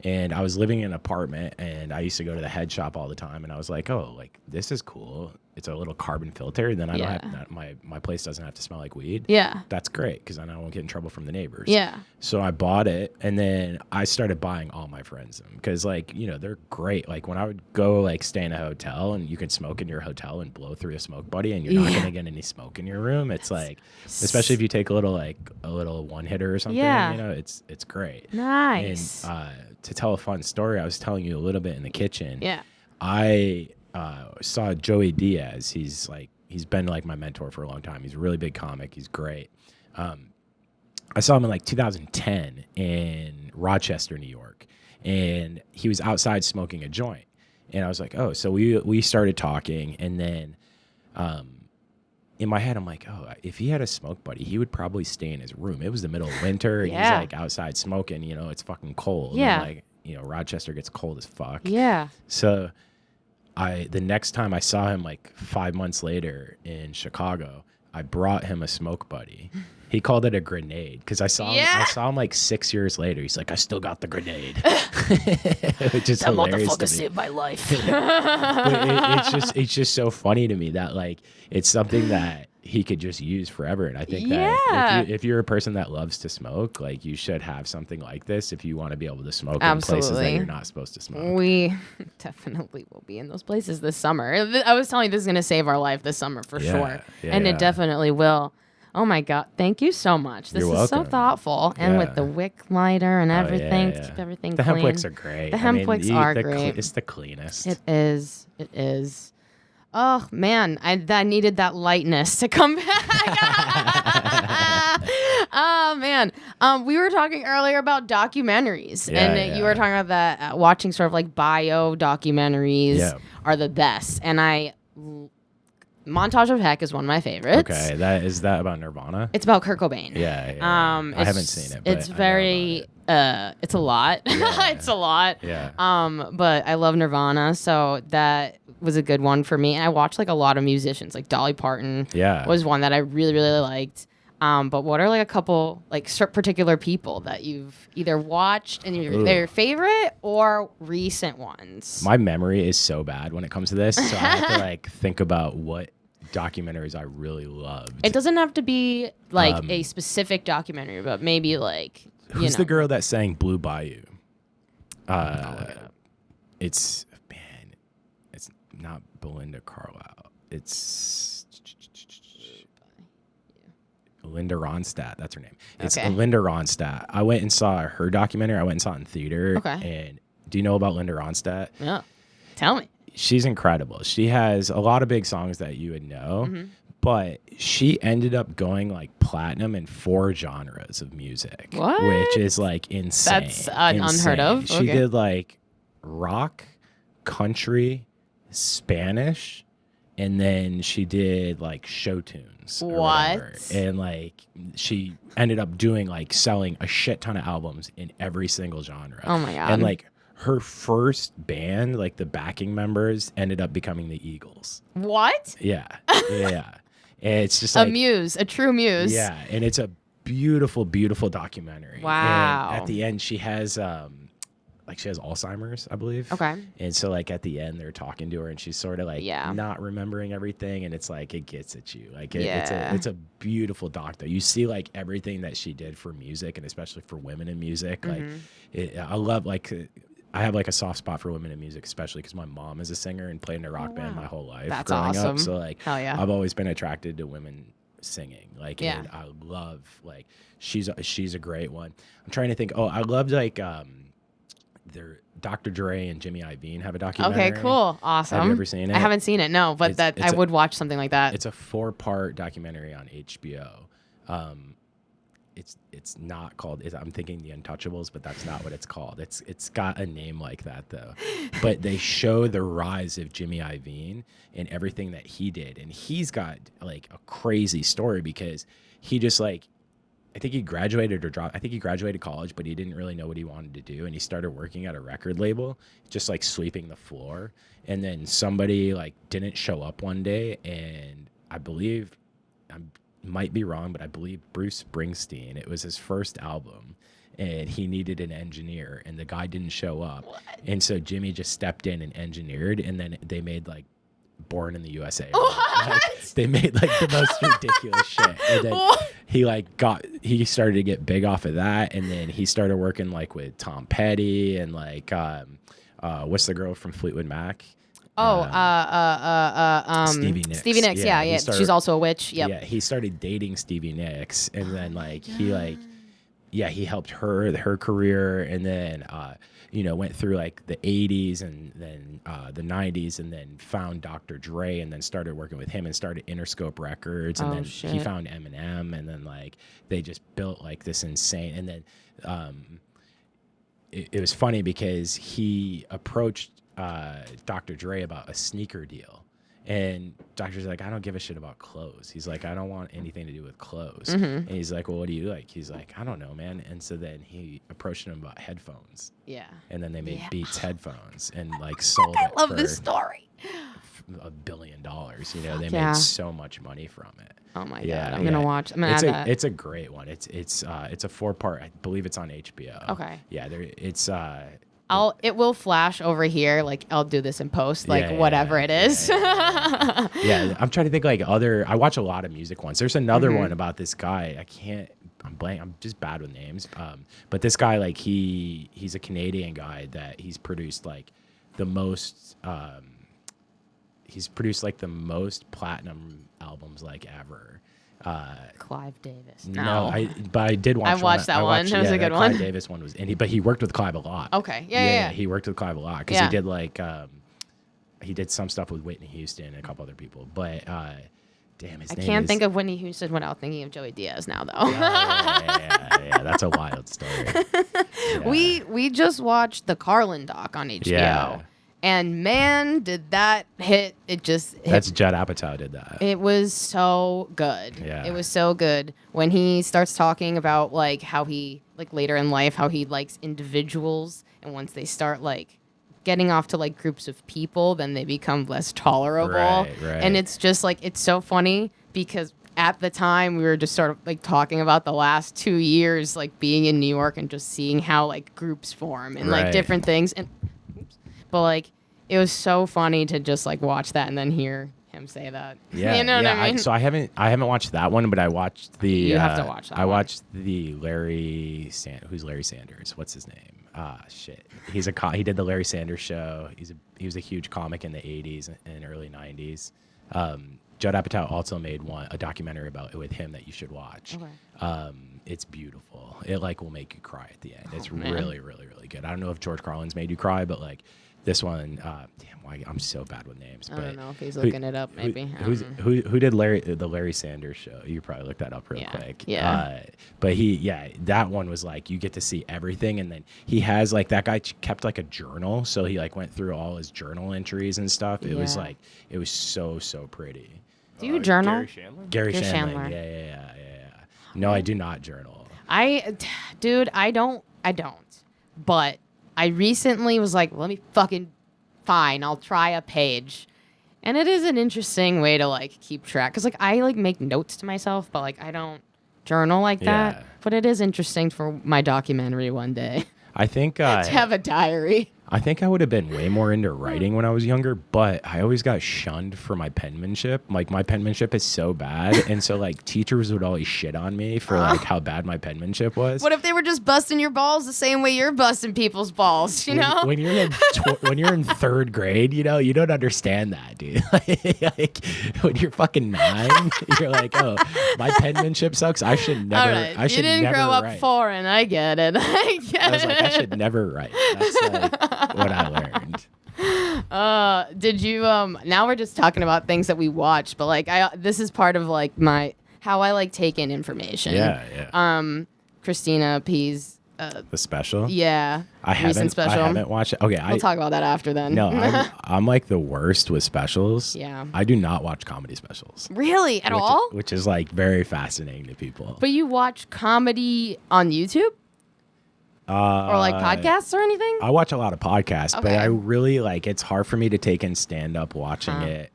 Speaker 1: And I was living in an apartment, and I used to go to the head shop all the time. And I was like, oh, like, this is cool. It's a little carbon filter. Then I don't have my place doesn't have to smell like weed.
Speaker 2: Yeah.
Speaker 1: That's great because then I won't get in trouble from the neighbors.
Speaker 2: Yeah.
Speaker 1: So I bought it, and then I started buying all my friends them because, like, they're great. Like, when I would go, like, stay in a hotel, and you can smoke in your hotel and blow through a smoke buddy, and you're not going to get any smoke in your room. It's like, especially if you take a little one hitter or something, it's great.
Speaker 2: Nice.
Speaker 1: And to tell a fun story, I was telling you a little bit in the kitchen.
Speaker 2: Yeah.
Speaker 1: I saw Joey Diaz. He's been like my mentor for a long time. He's a really big comic. He's great. I saw him in like 2010 in Rochester, New York, and he was outside smoking a joint. And I was like, oh, so we started talking, and then in my head, I'm like, oh, if he had a smoke buddy, he would probably stay in his room. It was the middle of winter, and he's like outside smoking. It's fucking cold.
Speaker 2: Yeah.
Speaker 1: And, like, Rochester gets cold as fuck.
Speaker 2: Yeah.
Speaker 1: So the next time I saw him, like 5 months later in Chicago, I brought him a smoke buddy. He called it a grenade because I saw him like 6 years later. He's like, I still got the grenade, which is hilarious to me.
Speaker 2: saved my life.
Speaker 1: It's just so funny to me that like it's something that he could just use forever. And I think that if you're a person that loves to smoke, like you should have something like this if you want to be able to smoke in places that you're not supposed to smoke.
Speaker 2: We definitely will be in those places this summer. I was telling you this is going to save our life this summer for sure. And it definitely will. Oh my God. Thank you so much. This is so thoughtful. And with the wick lighter and everything to keep everything
Speaker 1: the
Speaker 2: clean.
Speaker 1: hemp wicks are great.
Speaker 2: The hemp wicks are great.
Speaker 1: It's the cleanest.
Speaker 2: It is. It is. Oh man, I needed that lightness to come back. Oh man, we were talking earlier about documentaries, and you were talking about that watching sort of like bio documentaries are the best. And Montage of Heck is one of my favorites.
Speaker 1: Okay, is that about Nirvana?
Speaker 2: It's about Kurt Cobain.
Speaker 1: Yeah. I haven't seen it. But
Speaker 2: It's very. It's a lot.
Speaker 1: Yeah.
Speaker 2: It's a lot.
Speaker 1: Yeah.
Speaker 2: But I love Nirvana, so that was a good one for me. And I watched like a lot of musicians, like Dolly Parton.
Speaker 1: Yeah.
Speaker 2: Was one that I really, really liked. But what are like a couple like particular people that you've either watched and they're your favorite or recent ones?
Speaker 1: My memory is so bad when it comes to this, so I have to like think about what documentaries I really loved.
Speaker 2: It doesn't have to be like a specific documentary, but maybe like
Speaker 1: who's the girl that sang Blue Bayou? It's not Belinda Carlisle. It's Linda Ronstadt. That's her name. It's Linda Ronstadt. I went and saw her documentary. I went and saw it in theater.
Speaker 2: Okay.
Speaker 1: And do you know about Linda Ronstadt?
Speaker 2: Yeah. Tell me.
Speaker 1: She's incredible. She has a lot of big songs that you would know, but she ended up going like platinum in 4 genres of music, which is like insane.
Speaker 2: That's unheard of.
Speaker 1: She did like rock, country, Spanish, and then she did like show tunes.
Speaker 2: What?
Speaker 1: And like she ended up doing like selling a shit ton of albums in every single genre.
Speaker 2: Oh my God.
Speaker 1: And like her first band, like the backing members, ended up becoming the Eagles.
Speaker 2: What?
Speaker 1: Yeah. Yeah. And it's just like
Speaker 2: a true muse.
Speaker 1: Yeah. And it's a beautiful, beautiful documentary.
Speaker 2: Wow.
Speaker 1: And at the end, she has she has Alzheimer's, I believe.
Speaker 2: Okay.
Speaker 1: And so like at the end they're talking to her and she's sort of like not remembering everything, and it's like it gets at you. Like it's a beautiful doc though. You see like everything that she did for music, and especially for women in music. Like I love like I have like a soft spot for women in music, especially because my mom is a singer and played in a rock band my whole life.
Speaker 2: That's
Speaker 1: growing
Speaker 2: awesome.
Speaker 1: up. So like I've always been attracted to women singing. Like and I love like she's a great one. I'm trying to think. Oh, I loved like Dr. Dre and Jimmy Iovine have a documentary.
Speaker 2: Okay, cool. Awesome.
Speaker 1: Have you ever seen it?
Speaker 2: I haven't seen it, no, but I would watch something like that.
Speaker 1: It's a 4-part documentary on HBO. It's not called, I'm thinking The Untouchables, but that's not what it's called. It's got a name like that though. But they show the rise of Jimmy Iovine and everything that he did. And he's got like a crazy story because he just like, I think he graduated college, but he didn't really know what he wanted to do. And he started working at a record label, just like sweeping the floor. And then somebody like didn't show up one day. And I believe, I might be wrong, but I believe Bruce Springsteen, it was his first album and he needed an engineer and the guy didn't show up. What? And so Jimmy just stepped in and engineered, and then they made like Born in the USA. Like, they made like the most ridiculous shit. And then he started to get big off of that, and then he started working like with Tom Petty and like what's the girl from Fleetwood Mac?
Speaker 2: Stevie Nicks. Stevie Nicks, yeah. She's also a witch. Yep.
Speaker 1: Yeah, he started dating Stevie Nicks, and then like he helped her career, and then went through like the 80s and then the 90s, and then found Dr. Dre, and then started working with him and started Interscope Records, and then he found Eminem, and then like they just built like this insane, and then it was funny because he approached Dr. Dre about a sneaker deal. And Doctor's like, I don't give a shit about clothes. He's like, I don't want anything to do with clothes. And he's like, well, what do you like? He's like, I don't know, man. And so then he approached him about headphones. Yeah. And then they made Beats headphones and like sold it.
Speaker 2: I love this story.
Speaker 1: $1 billion. They made so much money from it.
Speaker 2: Oh my God. I'm gonna watch. I'm gonna add that.
Speaker 1: It's a great one. It's a 4-part. I believe it's on HBO.
Speaker 2: Okay.
Speaker 1: Yeah.
Speaker 2: It will flash over here. Like I'll do this in post, like whatever it is.
Speaker 1: Yeah, I'm trying to think like I watch a lot of music ones. There's another one about this guy. I'm blank. I'm just bad with names. But this guy, like he's a Canadian guy that he's produced like the most. He's produced like the most platinum albums like ever.
Speaker 2: Clive Davis.
Speaker 1: No, but I did watch.
Speaker 2: I watched that one. That was a good one.
Speaker 1: Clive Davis one was, but he worked with Clive a lot.
Speaker 2: Okay, yeah.
Speaker 1: He worked with Clive a lot because he did like he did some stuff with Whitney Houston and a couple other people. But damn, his name. I can't
Speaker 2: think of Whitney Houston without thinking of Joey Diaz now, though.
Speaker 1: Yeah, that's a wild story.
Speaker 2: We just watched the Carlin doc on HBO. And man, did that hit. It just hit.
Speaker 1: That's Judd Apatow did that.
Speaker 2: It was so good.
Speaker 1: Yeah.
Speaker 2: It was so good. When he starts talking about like how he, like later in life, how he likes individuals. And once they start like getting off to like groups of people, then they become less tolerable.
Speaker 1: Right.
Speaker 2: And it's just like, it's so funny because at the time we were just sort of like talking about the last 2 years, like being in New York and just seeing how like groups form and like different things. And but like it was so funny to just like watch that and then hear him say that.
Speaker 1: Yeah,
Speaker 2: you know what I mean?
Speaker 1: So I haven't watched that one, but I watched the.
Speaker 2: You have to watch that.
Speaker 1: I watched the who's Larry Sanders? What's his name? Shit. He did the Larry Sanders show. He was a huge comic in the 80s and early 90s. Judd Apatow also made a documentary about it with him that you should watch. Okay. It's beautiful. It like will make you cry at the end. It's really, really, really good. I don't know if George Carlin's made you cry, but like this one, damn, why I'm so bad with names.
Speaker 2: I don't know if he's looking it up. Maybe
Speaker 1: who did the Larry Sanders show? You probably look that up real quick.
Speaker 2: Yeah.
Speaker 1: But that one was like you get to see everything, and then he has like that guy kept like a journal, so he like went through all his journal entries and stuff. It was like it was so pretty.
Speaker 2: Do you journal?
Speaker 1: Gary Shandling. Yeah. No, I do not journal.
Speaker 2: Dude, I don't. But I recently was like, let me fucking fine. I'll try a page. And it is an interesting way to like keep track. Cause like I like make notes to myself, but like I don't journal like that. But it is interesting for my documentary one day.
Speaker 1: I think
Speaker 2: to have a diary.
Speaker 1: I think I would have been way more into writing when I was younger, but I always got shunned for my penmanship. Like my penmanship is so bad, and so like teachers would always shit on me for like how bad my penmanship was.
Speaker 2: What if they were just busting your balls the same way you're busting people's balls? You know,
Speaker 1: when you're in third grade, you know, you don't understand that, dude. Like when you're fucking 9, you're like, oh, my penmanship sucks. I should never.
Speaker 2: Right.
Speaker 1: I should
Speaker 2: never grow up
Speaker 1: write.
Speaker 2: foreign. I get it. I
Speaker 1: was like, I should never write. That's like what I learned.
Speaker 2: Did you now we're just talking about things that we watch, but like this is part of like how I like take in information.
Speaker 1: Yeah.
Speaker 2: Christina P's
Speaker 1: the special.
Speaker 2: Yeah.
Speaker 1: I haven't watched it. Okay,
Speaker 2: we'll talk about that after then.
Speaker 1: No, I'm like the worst with specials.
Speaker 2: Yeah.
Speaker 1: I do not watch comedy specials.
Speaker 2: Really? At all?
Speaker 1: Which is like very fascinating to people.
Speaker 2: But you watch comedy on YouTube? Or like podcasts or anything?
Speaker 1: I watch a lot of podcasts, but I really like it's hard for me to take in stand up watching it.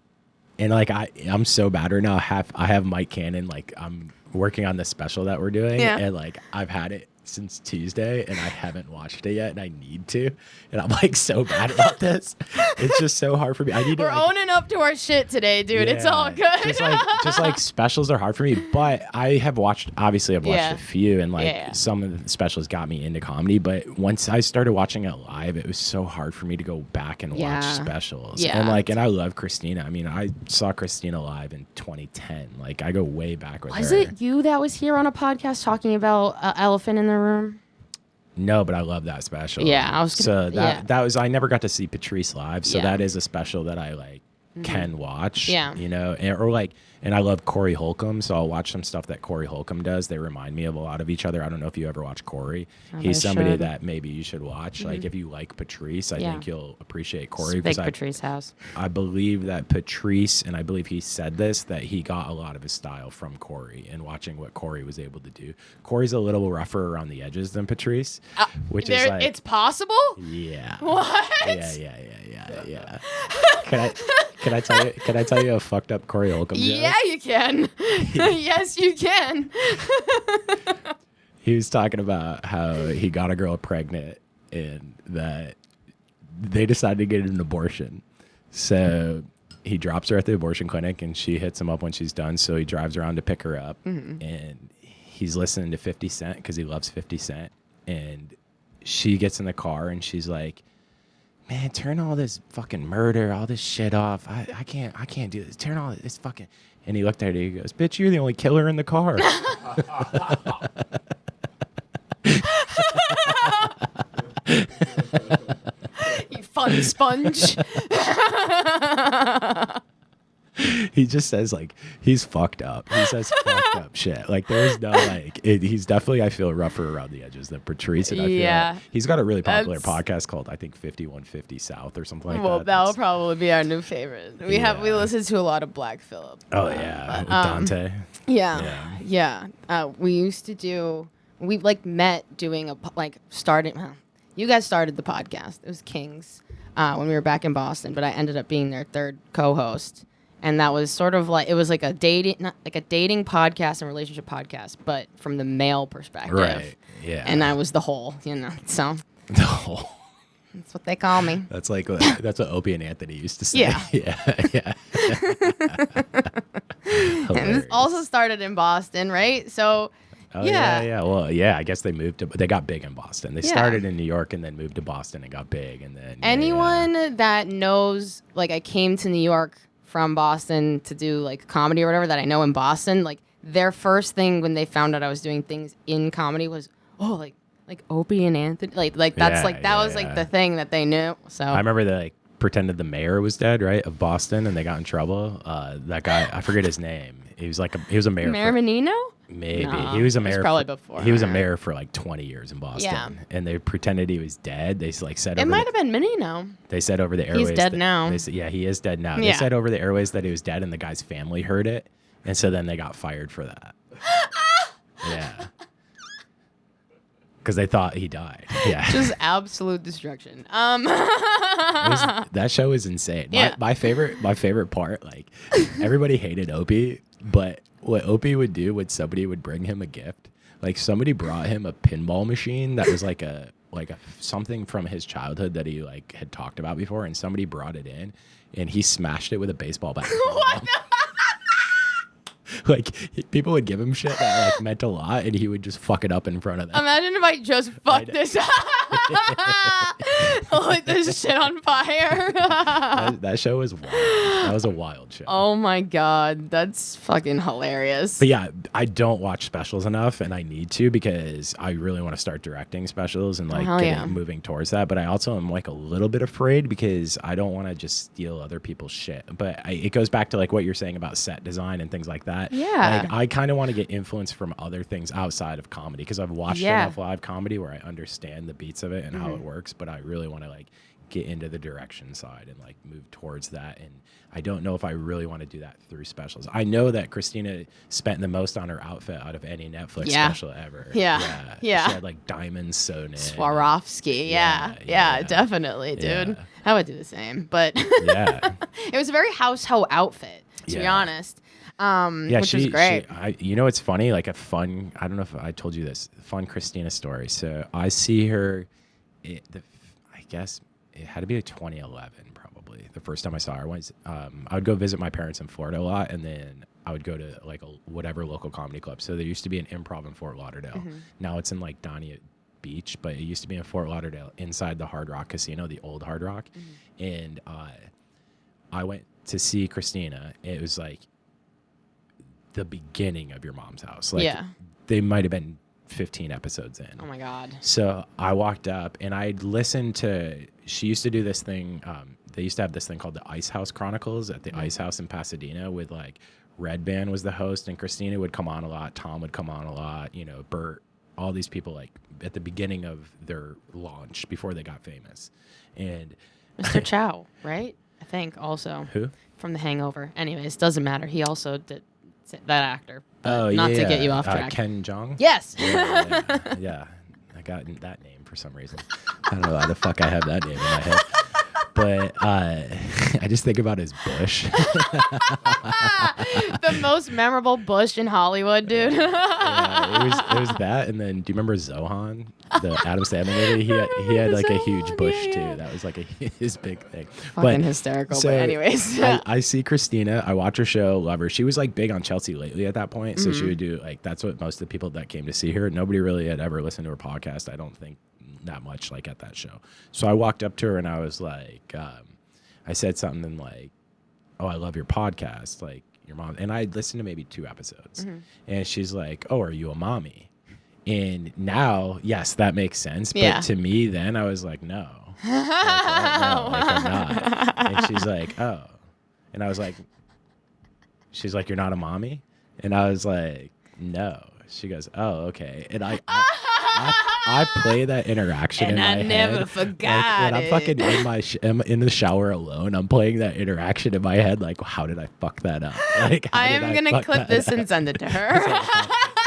Speaker 1: And like I'm so bad right now. I have Mike Cannon, like I'm working on the special that we're doing, and like I've had it since Tuesday and I haven't watched it yet, and I need to. And I'm like so bad about this. It's just so hard for me.
Speaker 2: We're owning up to our shit today, dude. Yeah, it's all good.
Speaker 1: just like specials are hard for me, but I've watched a few, and like some of the specials got me into comedy. But once I started watching it live, it was so hard for me to go back and watch specials.
Speaker 2: Yeah.
Speaker 1: And I love Christina. I mean, I saw Christina live in 2010. Like I go way back with her.
Speaker 2: Was it you that was here on a podcast talking about Elephant in the Room?
Speaker 1: No, but I love that special.
Speaker 2: Yeah, I was gonna,
Speaker 1: that was I never got to see Patrice live, so that is a special that I like can watch. Yeah, you know, and I love Corey Holcomb, so I'll watch some stuff that Corey Holcomb does. They remind me of a lot of each other. I don't know if you ever watch Corey. He's somebody that maybe you should watch. Like if you like Patrice, I think you'll appreciate Corey.
Speaker 2: Big Patrice house.
Speaker 1: I believe that Patrice, and I believe he said this, that he got a lot of his style from Corey and watching what Corey was able to do. Corey's a little rougher around the edges than Patrice, which is like
Speaker 2: it's possible.
Speaker 1: Yeah.
Speaker 2: What?
Speaker 1: Yeah. Can I tell you a fucked up Corey Holcomb joke?
Speaker 2: Yeah, you can. Yes, you can.
Speaker 1: He was talking about how he got a girl pregnant and that they decided to get an abortion. So he drops her at the abortion clinic and she hits him up when she's done. So he drives around to pick her up and he's listening to 50 Cent because he loves 50 Cent. And she gets in the car and she's like, man, turn all this fucking murder, all this shit off. I can't do this. Turn all this fucking... And he looked at her and he goes, bitch, you're the only killer in the car. You fun sponge. he just says like he's fucked up. He says fucked up shit. Like there's no like he's definitely I feel rougher around the edges than Patrice. And I feel like he's got a really popular podcast called I think 5150 South or something like that.
Speaker 2: Well, that'll probably be our new favorite. We listen to a lot of Black Phillip.
Speaker 1: Oh yeah, Dante.
Speaker 2: Yeah. We used to do. We like met doing starting. You guys started the podcast. It was Kings when we were back in Boston, but I ended up being their third co-host, and that was sort of like it was like a dating podcast and relationship podcast, but from the male perspective.
Speaker 1: Right. Yeah.
Speaker 2: And I was the whole, so.
Speaker 1: The whole.
Speaker 2: That's what they call me.
Speaker 1: That's like that's what Opie and Anthony used to say.
Speaker 2: Yeah.
Speaker 1: Yeah.
Speaker 2: And this also started in Boston, right? So.
Speaker 1: Oh, yeah. Well, yeah. I guess they got big in Boston. They started in New York and then moved to Boston and got big. And then
Speaker 2: anyone that knows, like, I came to New York from Boston to do like comedy or whatever that I know in Boston, like their first thing when they found out I was doing things in comedy was, like Opie and Anthony, like that's that was like the thing that they knew. So
Speaker 1: I remember they like pretended the mayor was dead, right, of Boston, and they got in trouble. That guy, I forget his name. He was a mayor.
Speaker 2: Mayor Menino?
Speaker 1: Maybe.
Speaker 2: No,
Speaker 1: he was a mayor.
Speaker 2: Probably before.
Speaker 1: He was a mayor for like 20 years in Boston.
Speaker 2: Yeah.
Speaker 1: And they pretended he was dead. They like said
Speaker 2: it might have been Menino.
Speaker 1: They said over the airways.
Speaker 2: He's dead now.
Speaker 1: He is dead now. They said over the airways that he was dead, and the guy's family heard it, and so then they got fired for that. Yeah. Because they thought he died. Yeah.
Speaker 2: Just absolute destruction.
Speaker 1: That show is insane.
Speaker 2: Yeah.
Speaker 1: My favorite part, like everybody hated Opie, but what Opie would do when somebody would bring him a gift, like somebody brought him a pinball machine that was like a something from his childhood that he like had talked about before, and somebody brought it in and he smashed it with a baseball bat.
Speaker 2: What the?
Speaker 1: Like people would give him shit that like meant a lot, and he would just fuck it up in front of them.
Speaker 2: Imagine if I just fucked this up. Like this shit on fire.
Speaker 1: that show was wild. That was a wild show.
Speaker 2: Oh my god, that's fucking hilarious.
Speaker 1: But yeah, I don't watch specials enough, and I need to because I really want to start directing specials and like moving towards that. But I also am like a little bit afraid because I don't want to just steal other people's shit. But it goes back to like what you're saying about set design and things like that.
Speaker 2: Yeah.
Speaker 1: Like, I kind of want to get influence from other things outside of comedy because I've watched enough live comedy where I understand the beats of it and how it works, but I really want to like get into the direction side and like move towards that. And I don't know if I really want to do that through specials. I know that Christina spent the most on her outfit out of any Netflix special ever.
Speaker 2: Yeah.
Speaker 1: She had like diamonds sewn in.
Speaker 2: Swarovski. Yeah, definitely, dude.
Speaker 1: Yeah.
Speaker 2: I would do the same, but it was a very Haus Haux outfit, to be honest. Which was great.
Speaker 1: It's funny, like a fun, I don't know if I told you this, fun Christina story. So I see her, I guess it had to be like 2011 probably. The first time I saw her was, I would go visit my parents in Florida a lot, and then I would go to like whatever local comedy club. So there used to be an Improv in Fort Lauderdale. Now it's in like Dania Beach, but it used to be in Fort Lauderdale inside the Hard Rock Casino, the old Hard Rock. And I went to see Christina. It was like the beginning of Your Mom's House. Like they might have been 15 episodes in.
Speaker 2: Oh my god.
Speaker 1: So I walked up and I'd listened to, she used to do this thing, they used to have this thing called the Ice House Chronicles at the Ice House in Pasadena with like Red Band was the host, and Christina would come on a lot, Tom would come on a lot, Bert, all these people like at the beginning of their launch before they got famous. And
Speaker 2: Mr. Chow, right? I think also.
Speaker 1: Who?
Speaker 2: From The Hangover. Anyways, doesn't matter. He also did that actor.
Speaker 1: Not
Speaker 2: to get you off track.
Speaker 1: Ken Jeong?
Speaker 2: Yes.
Speaker 1: Yeah. I got that name for some reason. I don't know why the fuck I have that name in my head. But I just think about his bush.
Speaker 2: The most memorable bush in Hollywood, dude.
Speaker 1: It was that. And then, do you remember Zohan, the Adam Sandler movie? He had like a huge bush too. That was like his big thing.
Speaker 2: Fucking hysterical. But anyways,
Speaker 1: I see Christina. I watch her show, love her. She was like big on Chelsea Lately at that point, so she would do like that's what most of the people that came to see her. Nobody really had ever listened to her podcast. I don't think that much like at that show. So I walked up to her and I was like, I said something like, "Oh, I love your podcast, like your mom." And I listened to maybe 2 episodes, and she's like, "Oh, are you a mommy?" And now, yes, that makes sense. But to me, then I was like, "No, I'm not." And she's like, "Oh," and I was like, she's like, you're not a mommy? And I was like, no. She goes, oh, okay. And I play that interaction
Speaker 2: and
Speaker 1: in
Speaker 2: I
Speaker 1: my
Speaker 2: never
Speaker 1: head.
Speaker 2: forgot
Speaker 1: when I'm fucking in the shower alone, I'm playing that interaction in my head. Like, how did I fuck that up? Like,
Speaker 2: I am going to clip this and send it to her.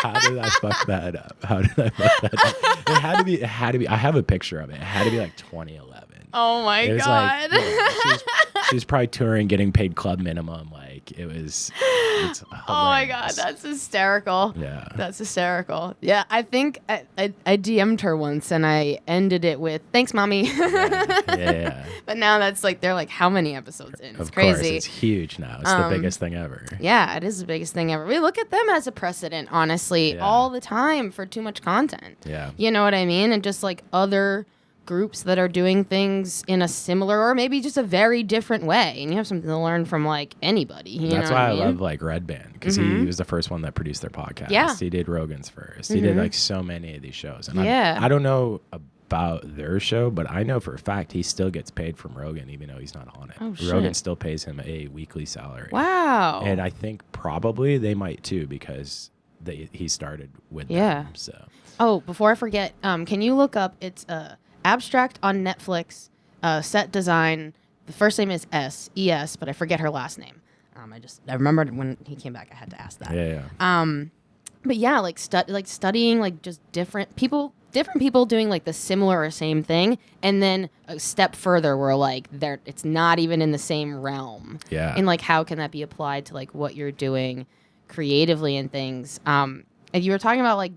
Speaker 1: How did I fuck that up? How did I fuck that up? It had to be. I have a picture of it. It had to be like 2011.
Speaker 2: Oh my God.
Speaker 1: Like, she was probably touring, getting paid club minimum. Like it's hilarious.
Speaker 2: Oh my God, that's hysterical.
Speaker 1: Yeah.
Speaker 2: That's hysterical. Yeah, I think I DM'd her once and I ended it with, thanks, mommy.
Speaker 1: Yeah.
Speaker 2: But now that's like, they're like, how many episodes in? It's
Speaker 1: of
Speaker 2: crazy.
Speaker 1: Course, it's huge now. It's the biggest thing ever.
Speaker 2: Yeah, it is the biggest thing ever. We look at them as a precedent, honestly, all the time for too much content.
Speaker 1: Yeah.
Speaker 2: You know what I mean? And just like other groups that are doing things in a similar or maybe just a very different way, and you have something to learn from like anybody.
Speaker 1: That's why I love like Red Band, because he was the first one that produced their podcast.
Speaker 2: Yeah,
Speaker 1: he did Rogan's first. He did like so many of these shows, and
Speaker 2: yeah,
Speaker 1: I don't know about their show, but I know for a fact he still gets paid from Rogan even though he's not on it.
Speaker 2: Oh,
Speaker 1: Rogan
Speaker 2: shit.
Speaker 1: still pays him a weekly salary.
Speaker 2: Wow.
Speaker 1: And I think probably they might too, because he started with them. So
Speaker 2: before I forget, can you look up, it's Abstract on Netflix, set design. The first name is ES, but I forget her last name. I remembered when he came back, I had to ask that.
Speaker 1: Yeah.
Speaker 2: But yeah, like studying like just different people doing like the similar or same thing, and then a step further where like it's not even in the same realm.
Speaker 1: Yeah.
Speaker 2: And like how can that be applied to like what you're doing creatively and things. And you were talking about like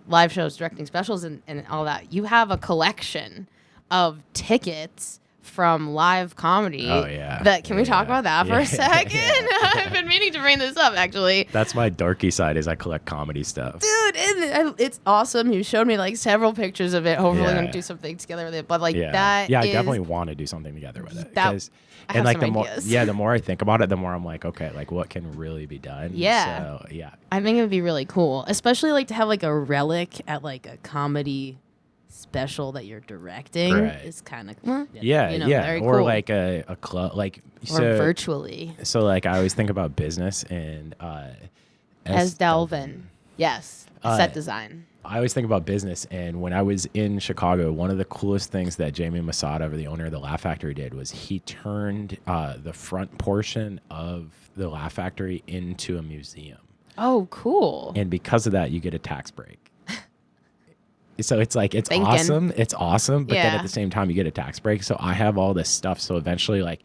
Speaker 2: live shows, directing specials, and all that. You have a collection of tickets from live comedy.
Speaker 1: Oh, yeah.
Speaker 2: Can we talk about that for a second? I've been meaning to bring this up, actually.
Speaker 1: That's my dorky side, is I collect comedy stuff.
Speaker 2: Dude, it's awesome. You showed me like several pictures of it. Hopefully we're going to do something together with it. But like that
Speaker 1: I definitely want to do something together with it.
Speaker 2: I have
Speaker 1: like
Speaker 2: some
Speaker 1: the
Speaker 2: ideas.
Speaker 1: more, the more I think about it, the more I'm like, okay, like what can really be done?
Speaker 2: Yeah.
Speaker 1: So yeah.
Speaker 2: I think it would be really cool, especially like to have like a relic at like a comedy special that you're directing.
Speaker 1: Right.
Speaker 2: Is kind of
Speaker 1: very or cool. Like a club, like
Speaker 2: or virtually.
Speaker 1: So like I always think about business and
Speaker 2: as Delvin. Yes, set design.
Speaker 1: I always think about business, and when I was in Chicago, one of the coolest things that Jamie Masada, the owner of the Laugh Factory, did was he turned the front portion of the Laugh Factory into a museum.
Speaker 2: Oh, cool.
Speaker 1: And because of that, you get a tax break. So it's like, it's awesome. It's awesome. But then at the same time, you get a tax break. So I have all this stuff. So eventually, like,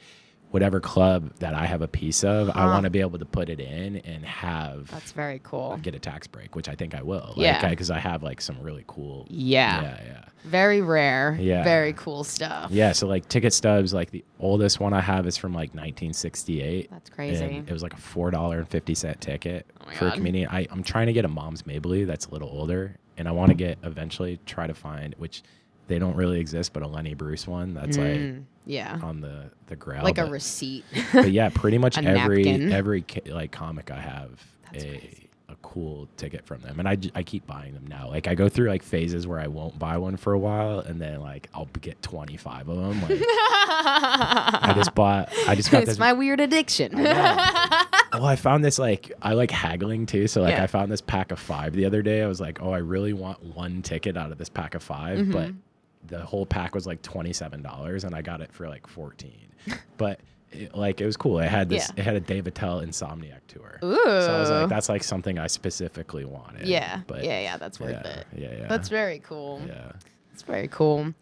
Speaker 1: whatever club that I have a piece of, I want to be able to put it in and have.
Speaker 2: That's very cool.
Speaker 1: Get a tax break, which I think I will.
Speaker 2: Yeah.
Speaker 1: Because I have like some really cool.
Speaker 2: Yeah. Very rare. Yeah. Very cool stuff.
Speaker 1: Yeah. So like ticket stubs, like the oldest one I have is from like 1968.
Speaker 2: That's crazy.
Speaker 1: And it was like a $4.50 ticket for a comedian. I'm trying to get a Mom's Mabley that's a little older, and I want to eventually try to find, which they don't really exist, but a Lenny Bruce one that's like on the ground,
Speaker 2: like a receipt.
Speaker 1: But yeah, pretty much
Speaker 2: napkin.
Speaker 1: every like comic I have a cool ticket from them, and I keep buying them now. Like I go through like phases where I won't buy one for a while, and then like I'll get 25 of them. Like, I just got
Speaker 2: it's
Speaker 1: this.
Speaker 2: My weird addiction.
Speaker 1: Well, I found this, like, I like haggling too. So like I found this pack of 5 the other day. I was like, oh, I really want one ticket out of this pack of 5, but the whole pack was like $27, and I got it for like 14. But it was cool. It had this. It had a Dave Attell Insomniac tour.
Speaker 2: Ooh.
Speaker 1: So I was like, that's like something I specifically wanted.
Speaker 2: Yeah.
Speaker 1: But
Speaker 2: that's worth it.
Speaker 1: Yeah.
Speaker 2: That's very cool.
Speaker 1: Yeah.
Speaker 2: That's very cool.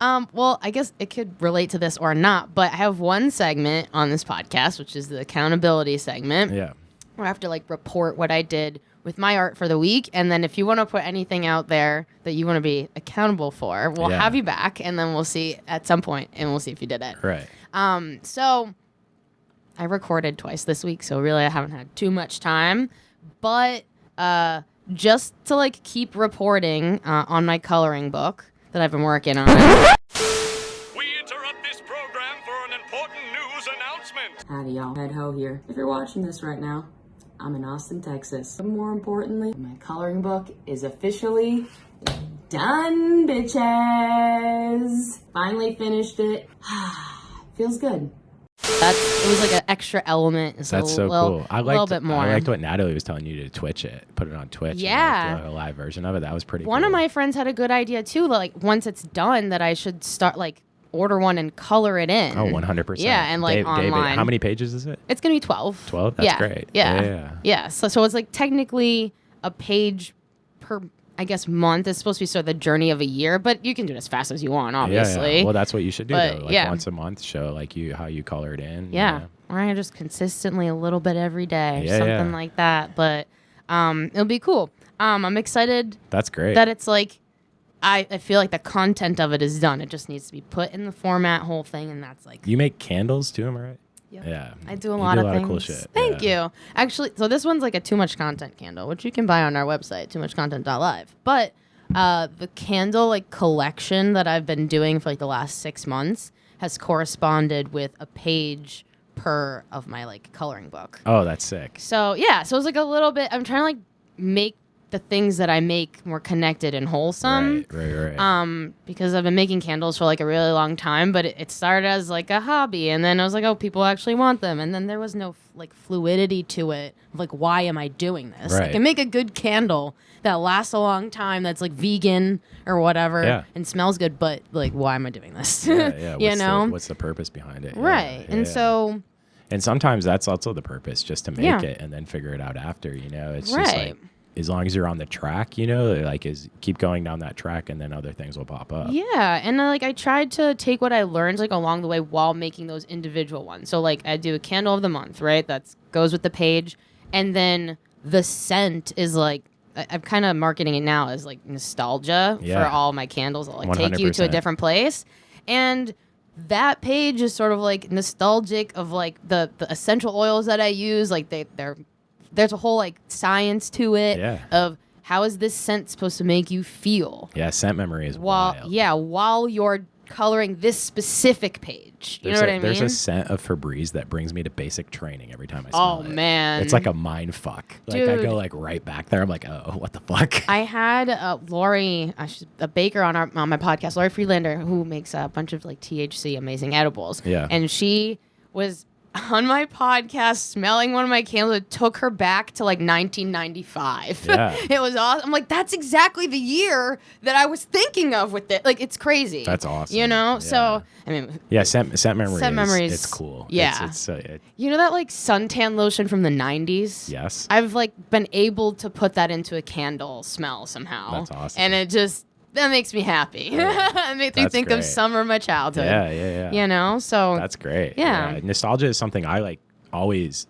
Speaker 2: Well, I guess it could relate to this or not, but I have one segment on this podcast, which is the accountability segment.
Speaker 1: Yeah.
Speaker 2: Where I have to like report what I did with my art for the week, and then if you want to put anything out there that you want to be accountable for, we'll have you back, and then we'll see at some point, and we'll see if you did it.
Speaker 1: Right.
Speaker 2: So I recorded twice this week, so really I haven't had too much time, but just to like keep reporting on my coloring book that I've been working on.
Speaker 3: We interrupt this program for an important news announcement.
Speaker 4: Howdy y'all, Haus Haux here. If you're watching this right now, I'm in Austin, Texas. But more importantly, my coloring book is officially done, bitches. Finally finished it. Feels good.
Speaker 2: It was like an extra element. It's
Speaker 1: That's
Speaker 2: so
Speaker 1: cool.
Speaker 2: A little bit more.
Speaker 1: I liked what Natalie was telling you to Twitch it, put it on Twitch.
Speaker 2: Yeah.
Speaker 1: And, like, do a live version of it. That was pretty.
Speaker 2: One
Speaker 1: cool.
Speaker 2: of my friends had a good idea too. Like once it's done, that I should start like order one and color it in.
Speaker 1: Oh, 100%.
Speaker 2: Yeah, and like online.
Speaker 1: David, how many pages is it?
Speaker 2: It's gonna be 12.
Speaker 1: 12. That's great.
Speaker 2: Yeah. So it's like technically a page per, I guess, month. It's supposed to be sort of the journey of a year, but you can do it as fast as you want, obviously.
Speaker 1: Yeah. Well, that's what you should do,
Speaker 2: But,
Speaker 1: though. Like once a month, show like how you color it in.
Speaker 2: Yeah.
Speaker 1: You know?
Speaker 2: Or just consistently a little bit every day,
Speaker 1: Yeah,
Speaker 2: something like that. But it'll be cool. I'm excited.
Speaker 1: That's great.
Speaker 2: That it's like, I feel like the content of it is done. It just needs to be put in the format, whole thing, and that's like.
Speaker 1: You make candles too, am I right?
Speaker 2: Yep.
Speaker 1: Yeah.
Speaker 2: I do a lot of things.
Speaker 1: Cool shit.
Speaker 2: Thank you. Actually, so this one's like a Too Much Content candle, which you can buy on our website, toomuchcontent.live. But the candle like collection that I've been doing for like the last 6 months has corresponded with a page per of my like coloring book.
Speaker 1: Oh, that's sick.
Speaker 2: So yeah, so it's like a little bit. I'm trying to like make the things that I make more connected and wholesome.
Speaker 1: Right.
Speaker 2: Because I've been making candles for like a really long time, but it started as like a hobby, and then I was like, oh, people actually want them, and then there was no like fluidity to it. Like, why am I doing this?
Speaker 1: Right.
Speaker 2: I can make a good candle that lasts a long time, that's like vegan or whatever, and smells good, but like, why am I doing this?
Speaker 1: Yeah.
Speaker 2: You know,
Speaker 1: what's the purpose behind it?
Speaker 2: right?
Speaker 1: Yeah,
Speaker 2: and so.
Speaker 1: And sometimes that's also the purpose, just to make
Speaker 2: Yeah.
Speaker 1: it and then figure it out after. You know, it's
Speaker 2: Right.
Speaker 1: just like, as long as you're on the track, you know, like keep going down that track, and then other things will pop up.
Speaker 2: Yeah, and like I tried to take what I learned like along the way while making those individual ones. So like I do a candle of the month, right? That goes with the page, and then the scent is like I'm kind of marketing it now as like nostalgia for all my candles. I'll like 100%. Take you to a different place, and that page is sort of like nostalgic of like the essential oils that I use. Like there's a whole like science to it of how is this scent supposed to make you feel.
Speaker 1: Yeah, scent memory is wild.
Speaker 2: Yeah, while you're coloring this specific page. You know what I mean?
Speaker 1: There's a scent of Febreze that brings me to basic training every time I smell it.
Speaker 2: Oh, man.
Speaker 1: It's like a mind fuck. Like
Speaker 2: Dude.
Speaker 1: I go like right back there. I'm like, oh, what the fuck?
Speaker 2: I had Lori, a baker on my podcast, Lori Freelander, who makes a bunch of like THC amazing edibles.
Speaker 1: Yeah.
Speaker 2: And she was on my podcast smelling one of my candles. It took her back to like 1995.
Speaker 1: Yeah.
Speaker 2: It was awesome. I'm like, that's exactly the year that I was thinking of with it. Like, it's crazy.
Speaker 1: That's awesome.
Speaker 2: You know?
Speaker 1: Yeah.
Speaker 2: So, I mean.
Speaker 1: Yeah, scent memory.
Speaker 2: Scent memories.
Speaker 1: It's cool.
Speaker 2: Yeah. You know that like suntan lotion from the 90s?
Speaker 1: Yes.
Speaker 2: I've like been able to put that into a candle smell somehow.
Speaker 1: That's awesome.
Speaker 2: And that makes me happy. It makes me think of summer of my childhood.
Speaker 1: Yeah.
Speaker 2: You know? So
Speaker 1: that's great.
Speaker 2: Yeah.
Speaker 1: Nostalgia is something I like always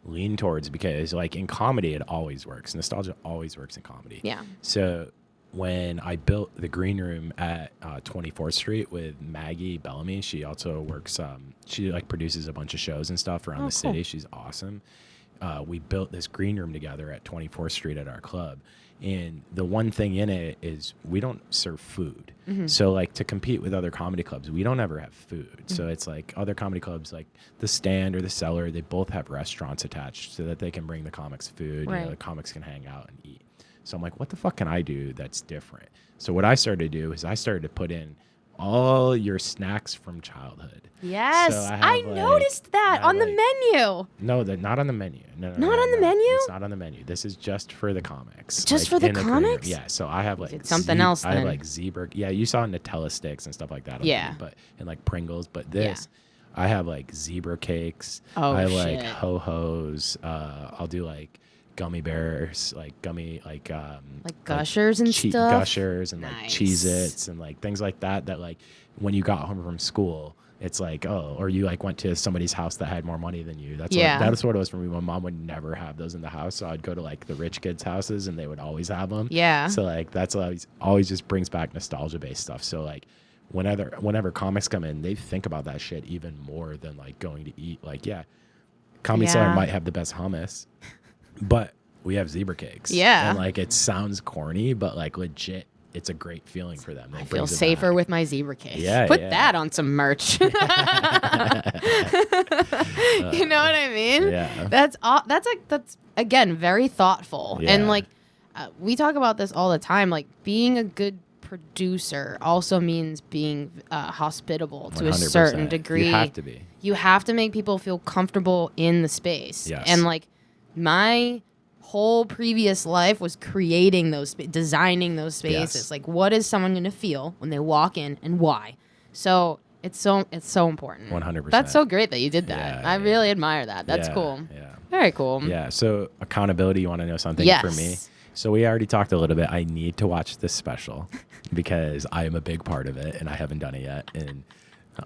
Speaker 1: lean towards, because like in comedy it always works. Nostalgia always works in comedy.
Speaker 2: Yeah.
Speaker 1: So when I built the green room at 24th Street with Maggie Bellamy, she also works, she like produces a bunch of shows and stuff around the city. She's awesome. We built this green room together at 24th Street at our club. And the one thing in it is we don't serve food.
Speaker 2: Mm-hmm.
Speaker 1: So like to compete with other comedy clubs, we don't ever have food. Mm-hmm. So it's like other comedy clubs like the Stand or the Cellar, they both have restaurants attached so that they can bring the comics food.
Speaker 2: Right.
Speaker 1: You know, the comics can hang out and eat. So I'm like, what the fuck can I do that's different? So what I started to do is I started to put in all your snacks from childhood.
Speaker 2: Yes,
Speaker 1: So
Speaker 2: I noticed that on the menu.
Speaker 1: No, they're not on the menu. No,
Speaker 2: Not on the menu?
Speaker 1: It's not on the menu. This is just for the comics.
Speaker 2: Just for the
Speaker 1: in green room.
Speaker 2: comics?
Speaker 1: Yeah. So I have like
Speaker 2: It's something else
Speaker 1: I have
Speaker 2: then.
Speaker 1: like zebra. Yeah, you saw Nutella sticks and stuff like that.
Speaker 2: Yeah.
Speaker 1: But and like Pringles. But this, I have like zebra cakes.
Speaker 2: Oh,
Speaker 1: I have like
Speaker 2: shit.
Speaker 1: Ho Hos. I'll do like gummy bears, like
Speaker 2: Gushers and stuff.
Speaker 1: Gushers and like
Speaker 2: Nice.
Speaker 1: Cheez-Its and like things like that. That like when you got home from school, it's like, oh, or you like went to somebody's house that had more money than you. That's what it was for me. My mom would never have those in the house, so I'd go to like the rich kids' houses and they would always have them.
Speaker 2: Yeah.
Speaker 1: So like that's always just brings back nostalgia based stuff. So like whenever comics come in, they think about that shit even more than like going to eat. Like Comedy Cellar might have the best hummus, but we have zebra cakes.
Speaker 2: Yeah.
Speaker 1: And like it sounds corny, but like legit, it's a great feeling for them.
Speaker 2: I feel safer with my zebra cake.
Speaker 1: Yeah,
Speaker 2: Put
Speaker 1: yeah.
Speaker 2: that on some merch. You know what I mean?
Speaker 1: Yeah.
Speaker 2: That's again very thoughtful.
Speaker 1: Yeah.
Speaker 2: And like we talk about this all the time, like being a good producer also means being hospitable to a
Speaker 1: 100%.
Speaker 2: certain degree.
Speaker 1: You have to be.
Speaker 2: You have to make people feel comfortable in the space.
Speaker 1: Yes.
Speaker 2: And like my whole previous life was creating those, designing those spaces.
Speaker 1: Yes.
Speaker 2: Like, what is someone going to feel when they walk in, and why? So it's so important.
Speaker 1: 100%.
Speaker 2: That's so great that you did that.
Speaker 1: Yeah,
Speaker 2: I really admire that. That's
Speaker 1: Yeah,
Speaker 2: cool.
Speaker 1: Yeah.
Speaker 2: Very cool.
Speaker 1: Yeah. So accountability, you want to know something
Speaker 2: Yes.
Speaker 1: for me? So we already talked a little bit. I need to watch this special because I am a big part of it and I haven't done it yet. And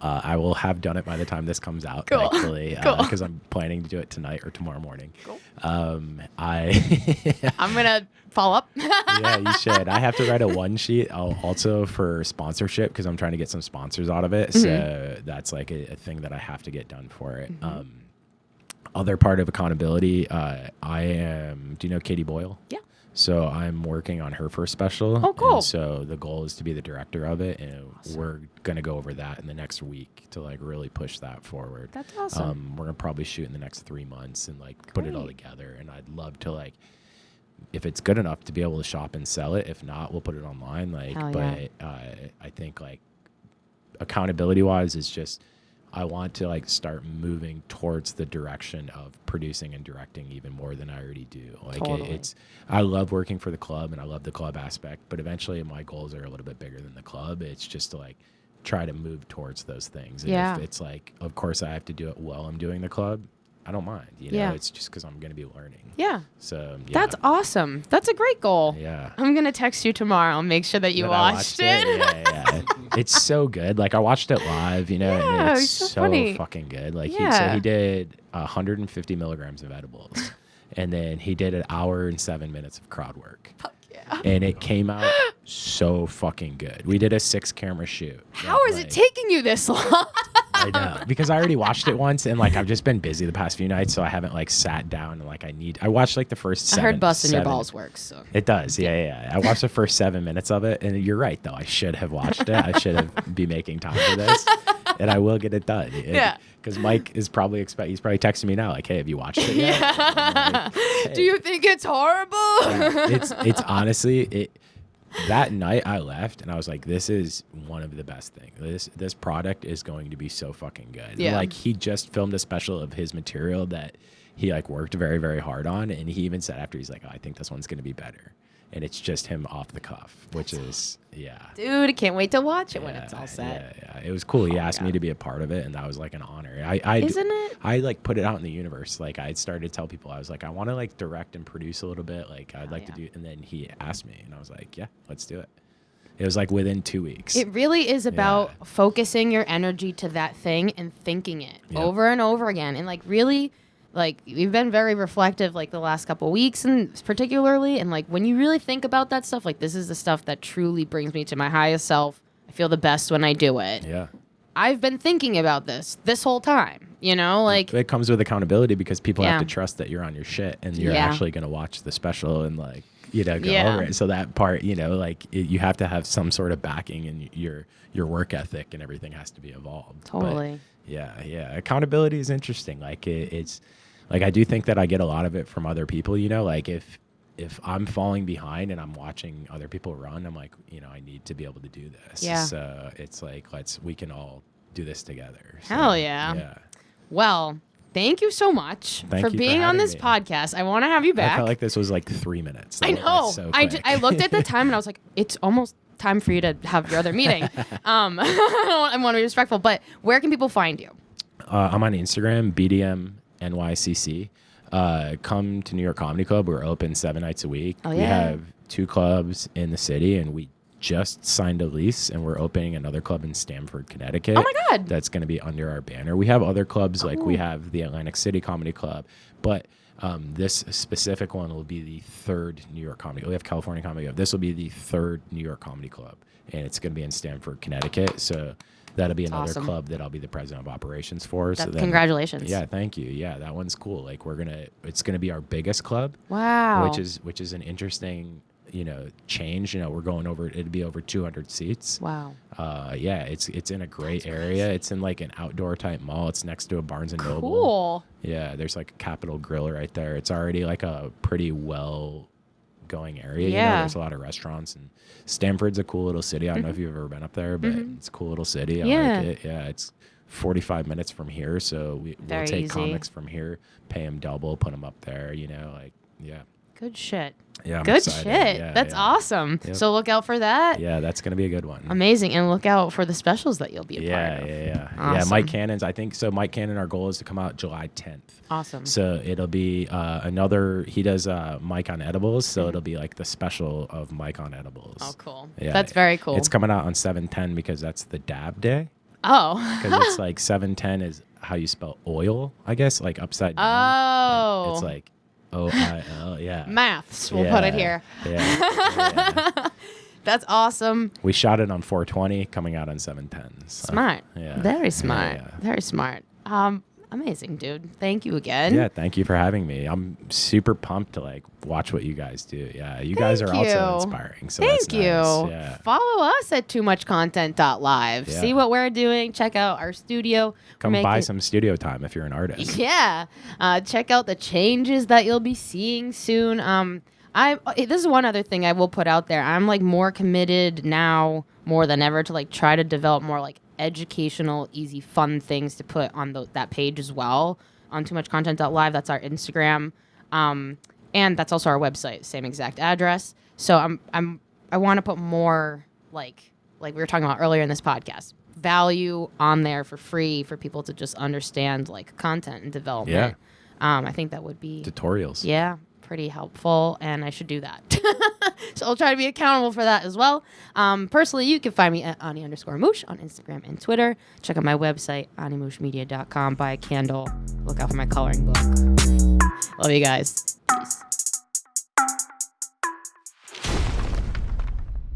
Speaker 1: I will have done it by the time this comes out,
Speaker 2: Cool.
Speaker 1: thankfully,
Speaker 2: Cool.
Speaker 1: because I'm planning to do it tonight or tomorrow morning.
Speaker 2: Cool.
Speaker 1: I'm
Speaker 2: going to follow up.
Speaker 1: Yeah, you should. I have to write a one sheet also for sponsorship because I'm trying to get some sponsors out of it.
Speaker 2: Mm-hmm.
Speaker 1: So that's like a thing that I have to get done for it. Other part of accountability, do you know Katie Boyle?
Speaker 2: Yeah.
Speaker 1: So I'm working on her first special.
Speaker 2: Oh, cool.
Speaker 1: And so the goal is to be the director of it. And we're going to go over that in the next week to like really push that forward.
Speaker 2: That's awesome.
Speaker 1: We're going to probably shoot in the next 3 months and like put it all
Speaker 2: Great.
Speaker 1: together. And I'd love to like, if it's good enough to be able to shop and sell it. If not, we'll put it online. Like,
Speaker 2: Hell
Speaker 1: but I think like accountability wise is just, I want to like start moving towards the direction of producing and directing even more than I already do. Like
Speaker 2: Totally.
Speaker 1: I love working for the club and I love the club aspect, but eventually my goals are a little bit bigger than the club. It's just to like try to move towards those things. And
Speaker 2: Yeah.
Speaker 1: if it's like, of course I have to do it while I'm doing the club, I don't mind, you know,
Speaker 2: Yeah.
Speaker 1: it's just cause I'm going to be learning.
Speaker 2: Yeah.
Speaker 1: So yeah.
Speaker 2: That's awesome. That's a great goal.
Speaker 1: Yeah.
Speaker 2: I'm going to text you tomorrow and make sure that you
Speaker 1: That I
Speaker 2: watched it.
Speaker 1: Yeah. It's so good. Like I watched it live, you know,
Speaker 2: Yeah,
Speaker 1: and it's
Speaker 2: it's so
Speaker 1: so
Speaker 2: funny.
Speaker 1: fucking good. Like
Speaker 2: Yeah.
Speaker 1: he did 150 milligrams of edibles, and then he did an hour and 7 minutes of crowd work.
Speaker 2: Fuck yeah.
Speaker 1: And it came out so fucking good. We did a 6-camera shoot.
Speaker 2: How is it taking you this long?
Speaker 1: I know, because I already watched it once, and like I've just been busy the past few nights, so I haven't like sat down and like I watched like the first
Speaker 2: I heard busting your balls works. So.
Speaker 1: It does, yeah. I watched the first 7 minutes of it, and you're right though. I should have watched it. I should have be making time for this, and I will get it done.
Speaker 2: Yeah.
Speaker 1: Because Mike is probably he's probably texting me now like, "Hey, have you watched it yet?" Like, hey.
Speaker 2: Do you think it's horrible?
Speaker 1: It's honestly that night I left and I was like, this is one of the best things. This product is going to be so fucking good.
Speaker 2: Yeah.
Speaker 1: Like he just filmed a special of his material that he like worked very, very hard on. And he even said after, he's like, oh, I think this one's going to be better. And it's just him off the cuff, which is, yeah.
Speaker 2: Dude, I can't wait to watch it when it's all set.
Speaker 1: Yeah. It was cool. He
Speaker 2: Oh,
Speaker 1: asked me
Speaker 2: God.
Speaker 1: to be a part of it, and that was like an honor.
Speaker 2: Isn't it?
Speaker 1: I like put it out in the universe. Like I started to tell people, I was like, I want to like direct and produce a little bit. Like I'd like to do, and then he asked me, and I was like, yeah, let's do it. It was like within 2 weeks.
Speaker 2: It really is about focusing your energy to that thing and thinking it
Speaker 1: Yep.
Speaker 2: over and over again. And like really, like we've been very reflective like the last couple of weeks and particularly. And like when you really think about that stuff, like this is the stuff that truly brings me to my highest self. I feel the best when I do it.
Speaker 1: Yeah.
Speaker 2: I've been thinking about this whole time, you know, like
Speaker 1: It comes with accountability because people have
Speaker 2: Yeah.
Speaker 1: to trust that you're on your shit and you're
Speaker 2: Yeah.
Speaker 1: actually going to watch the special and like, you know, go
Speaker 2: Yeah.
Speaker 1: over it. So that part, you know, like you have to have some sort of backing and your work ethic and everything has to be evolved. But,
Speaker 2: Totally.
Speaker 1: yeah. Accountability is interesting. Like it's like, I do think that I get a lot of it from other people, you know, like if I'm falling behind and I'm watching other people run, I'm like, you know, I need to be able to do this.
Speaker 2: Yeah.
Speaker 1: So it's like, we can all do this together. So,
Speaker 2: Hell yeah.
Speaker 1: Yeah.
Speaker 2: Well, thank you so much
Speaker 1: Thank
Speaker 2: for
Speaker 1: you for
Speaker 2: being on
Speaker 1: having
Speaker 2: this
Speaker 1: me.
Speaker 2: podcast. I want to have you back.
Speaker 1: I felt like this was like 3 minutes.
Speaker 2: I
Speaker 1: That
Speaker 2: know.
Speaker 1: was so
Speaker 2: I
Speaker 1: quick.
Speaker 2: looked at the time and I was like, it's almost time for you to have your other meeting. I want to be respectful, but where can people find you?
Speaker 1: I'm on Instagram, BDMNYCC. Come to New York Comedy Club. We're open 7 nights a week.
Speaker 2: Oh,
Speaker 1: We
Speaker 2: yeah.
Speaker 1: have 2 clubs in the city, and we just signed a lease, and we're opening another club in Stamford, Connecticut.
Speaker 2: Oh my God.
Speaker 1: That's going to be under our banner. We have other clubs, like we
Speaker 2: Cool.
Speaker 1: have the Atlantic City Comedy Club, but this specific one will be the 3rd New York Comedy. We have California Comedy Club. This will be the 3rd New York Comedy Club, and it's going to be in Stamford, Connecticut. So that'll be another
Speaker 2: awesome.
Speaker 1: club that I'll be the president of operations for. So then,
Speaker 2: Congratulations.
Speaker 1: yeah, thank you. Yeah, that one's cool. Like it's gonna be our biggest club,
Speaker 2: Wow.
Speaker 1: which is an interesting, you know, change. You know, we're going over. It'd be over 200 seats.
Speaker 2: Wow.
Speaker 1: Yeah, it's in a great area. It's in like an outdoor type mall. It's next to a Barnes and Noble.
Speaker 2: Cool.
Speaker 1: Yeah, there's like a Capitol Grill right there. It's already like a pretty well going area.
Speaker 2: Yeah.
Speaker 1: You know, there's a lot of restaurants, and Stamford's a cool little city. I don't know if you've ever been up there, but it's a cool little city. I like it. Yeah, it's 45 minutes from here, so we'll take comics from here, pay them double, put them up there. You know, like
Speaker 2: Good shit.
Speaker 1: Yeah, I'm
Speaker 2: Good
Speaker 1: excited.
Speaker 2: shit.
Speaker 1: Yeah,
Speaker 2: That's awesome.
Speaker 1: Yep.
Speaker 2: So look out for that.
Speaker 1: Yeah, that's gonna be a good one.
Speaker 2: Amazing. And look out for the specials that you'll be a part of.
Speaker 1: Yeah.
Speaker 2: Awesome.
Speaker 1: Mike Cannon's, I think so. Mike Cannon, our goal is to come out July 10th.
Speaker 2: Awesome.
Speaker 1: So it'll be he does Mike on edibles, so it'll be like the special of Mike on edibles.
Speaker 2: Oh, cool.
Speaker 1: Yeah,
Speaker 2: That's very cool.
Speaker 1: It's coming out on 7/10 because that's the dab day.
Speaker 2: Oh.
Speaker 1: Because it's like 7/10 is how you spell oil, I guess, like upside down.
Speaker 2: Oh.
Speaker 1: And it's like OIL, yeah.
Speaker 2: Maths, we'll put it here.
Speaker 1: Yeah.
Speaker 2: That's awesome.
Speaker 1: We shot it on 4/20, coming out on 7/10. So,
Speaker 2: Smart.
Speaker 1: Yeah.
Speaker 2: Very smart.
Speaker 1: Yeah.
Speaker 2: Very smart. Amazing, dude. Thank you again.
Speaker 1: Yeah, thank you for having me. I'm super pumped to like watch what you guys do. Yeah, you guys are also inspiring. So
Speaker 2: Thank
Speaker 1: that's
Speaker 2: you.
Speaker 1: nice. Yeah.
Speaker 2: Follow us at toomuchcontent.live.
Speaker 1: Yeah.
Speaker 2: See what we're doing. Check out our studio.
Speaker 1: Come buy some studio time if you're an artist.
Speaker 2: Yeah. Check out the changes that you'll be seeing soon. This is one other thing I will put out there. I'm like more committed now more than ever to like try to develop more like educational, easy, fun things to put on that page as well on toomuchcontent.live. That's our Instagram. And that's also our website, same exact address. So I want to put more like we were talking about earlier in this podcast, value on there for free for people to just understand like content and development.
Speaker 1: Yeah.
Speaker 2: I think that would be
Speaker 1: Tutorials.
Speaker 2: Yeah, pretty helpful, and I should do that. So I'll try to be accountable for that as well. Personally, you can find me at Ani_Moush on Instagram and Twitter. Check out my website, animoushmedia.com. Buy a candle. Look out for my coloring book. Love you guys. Peace.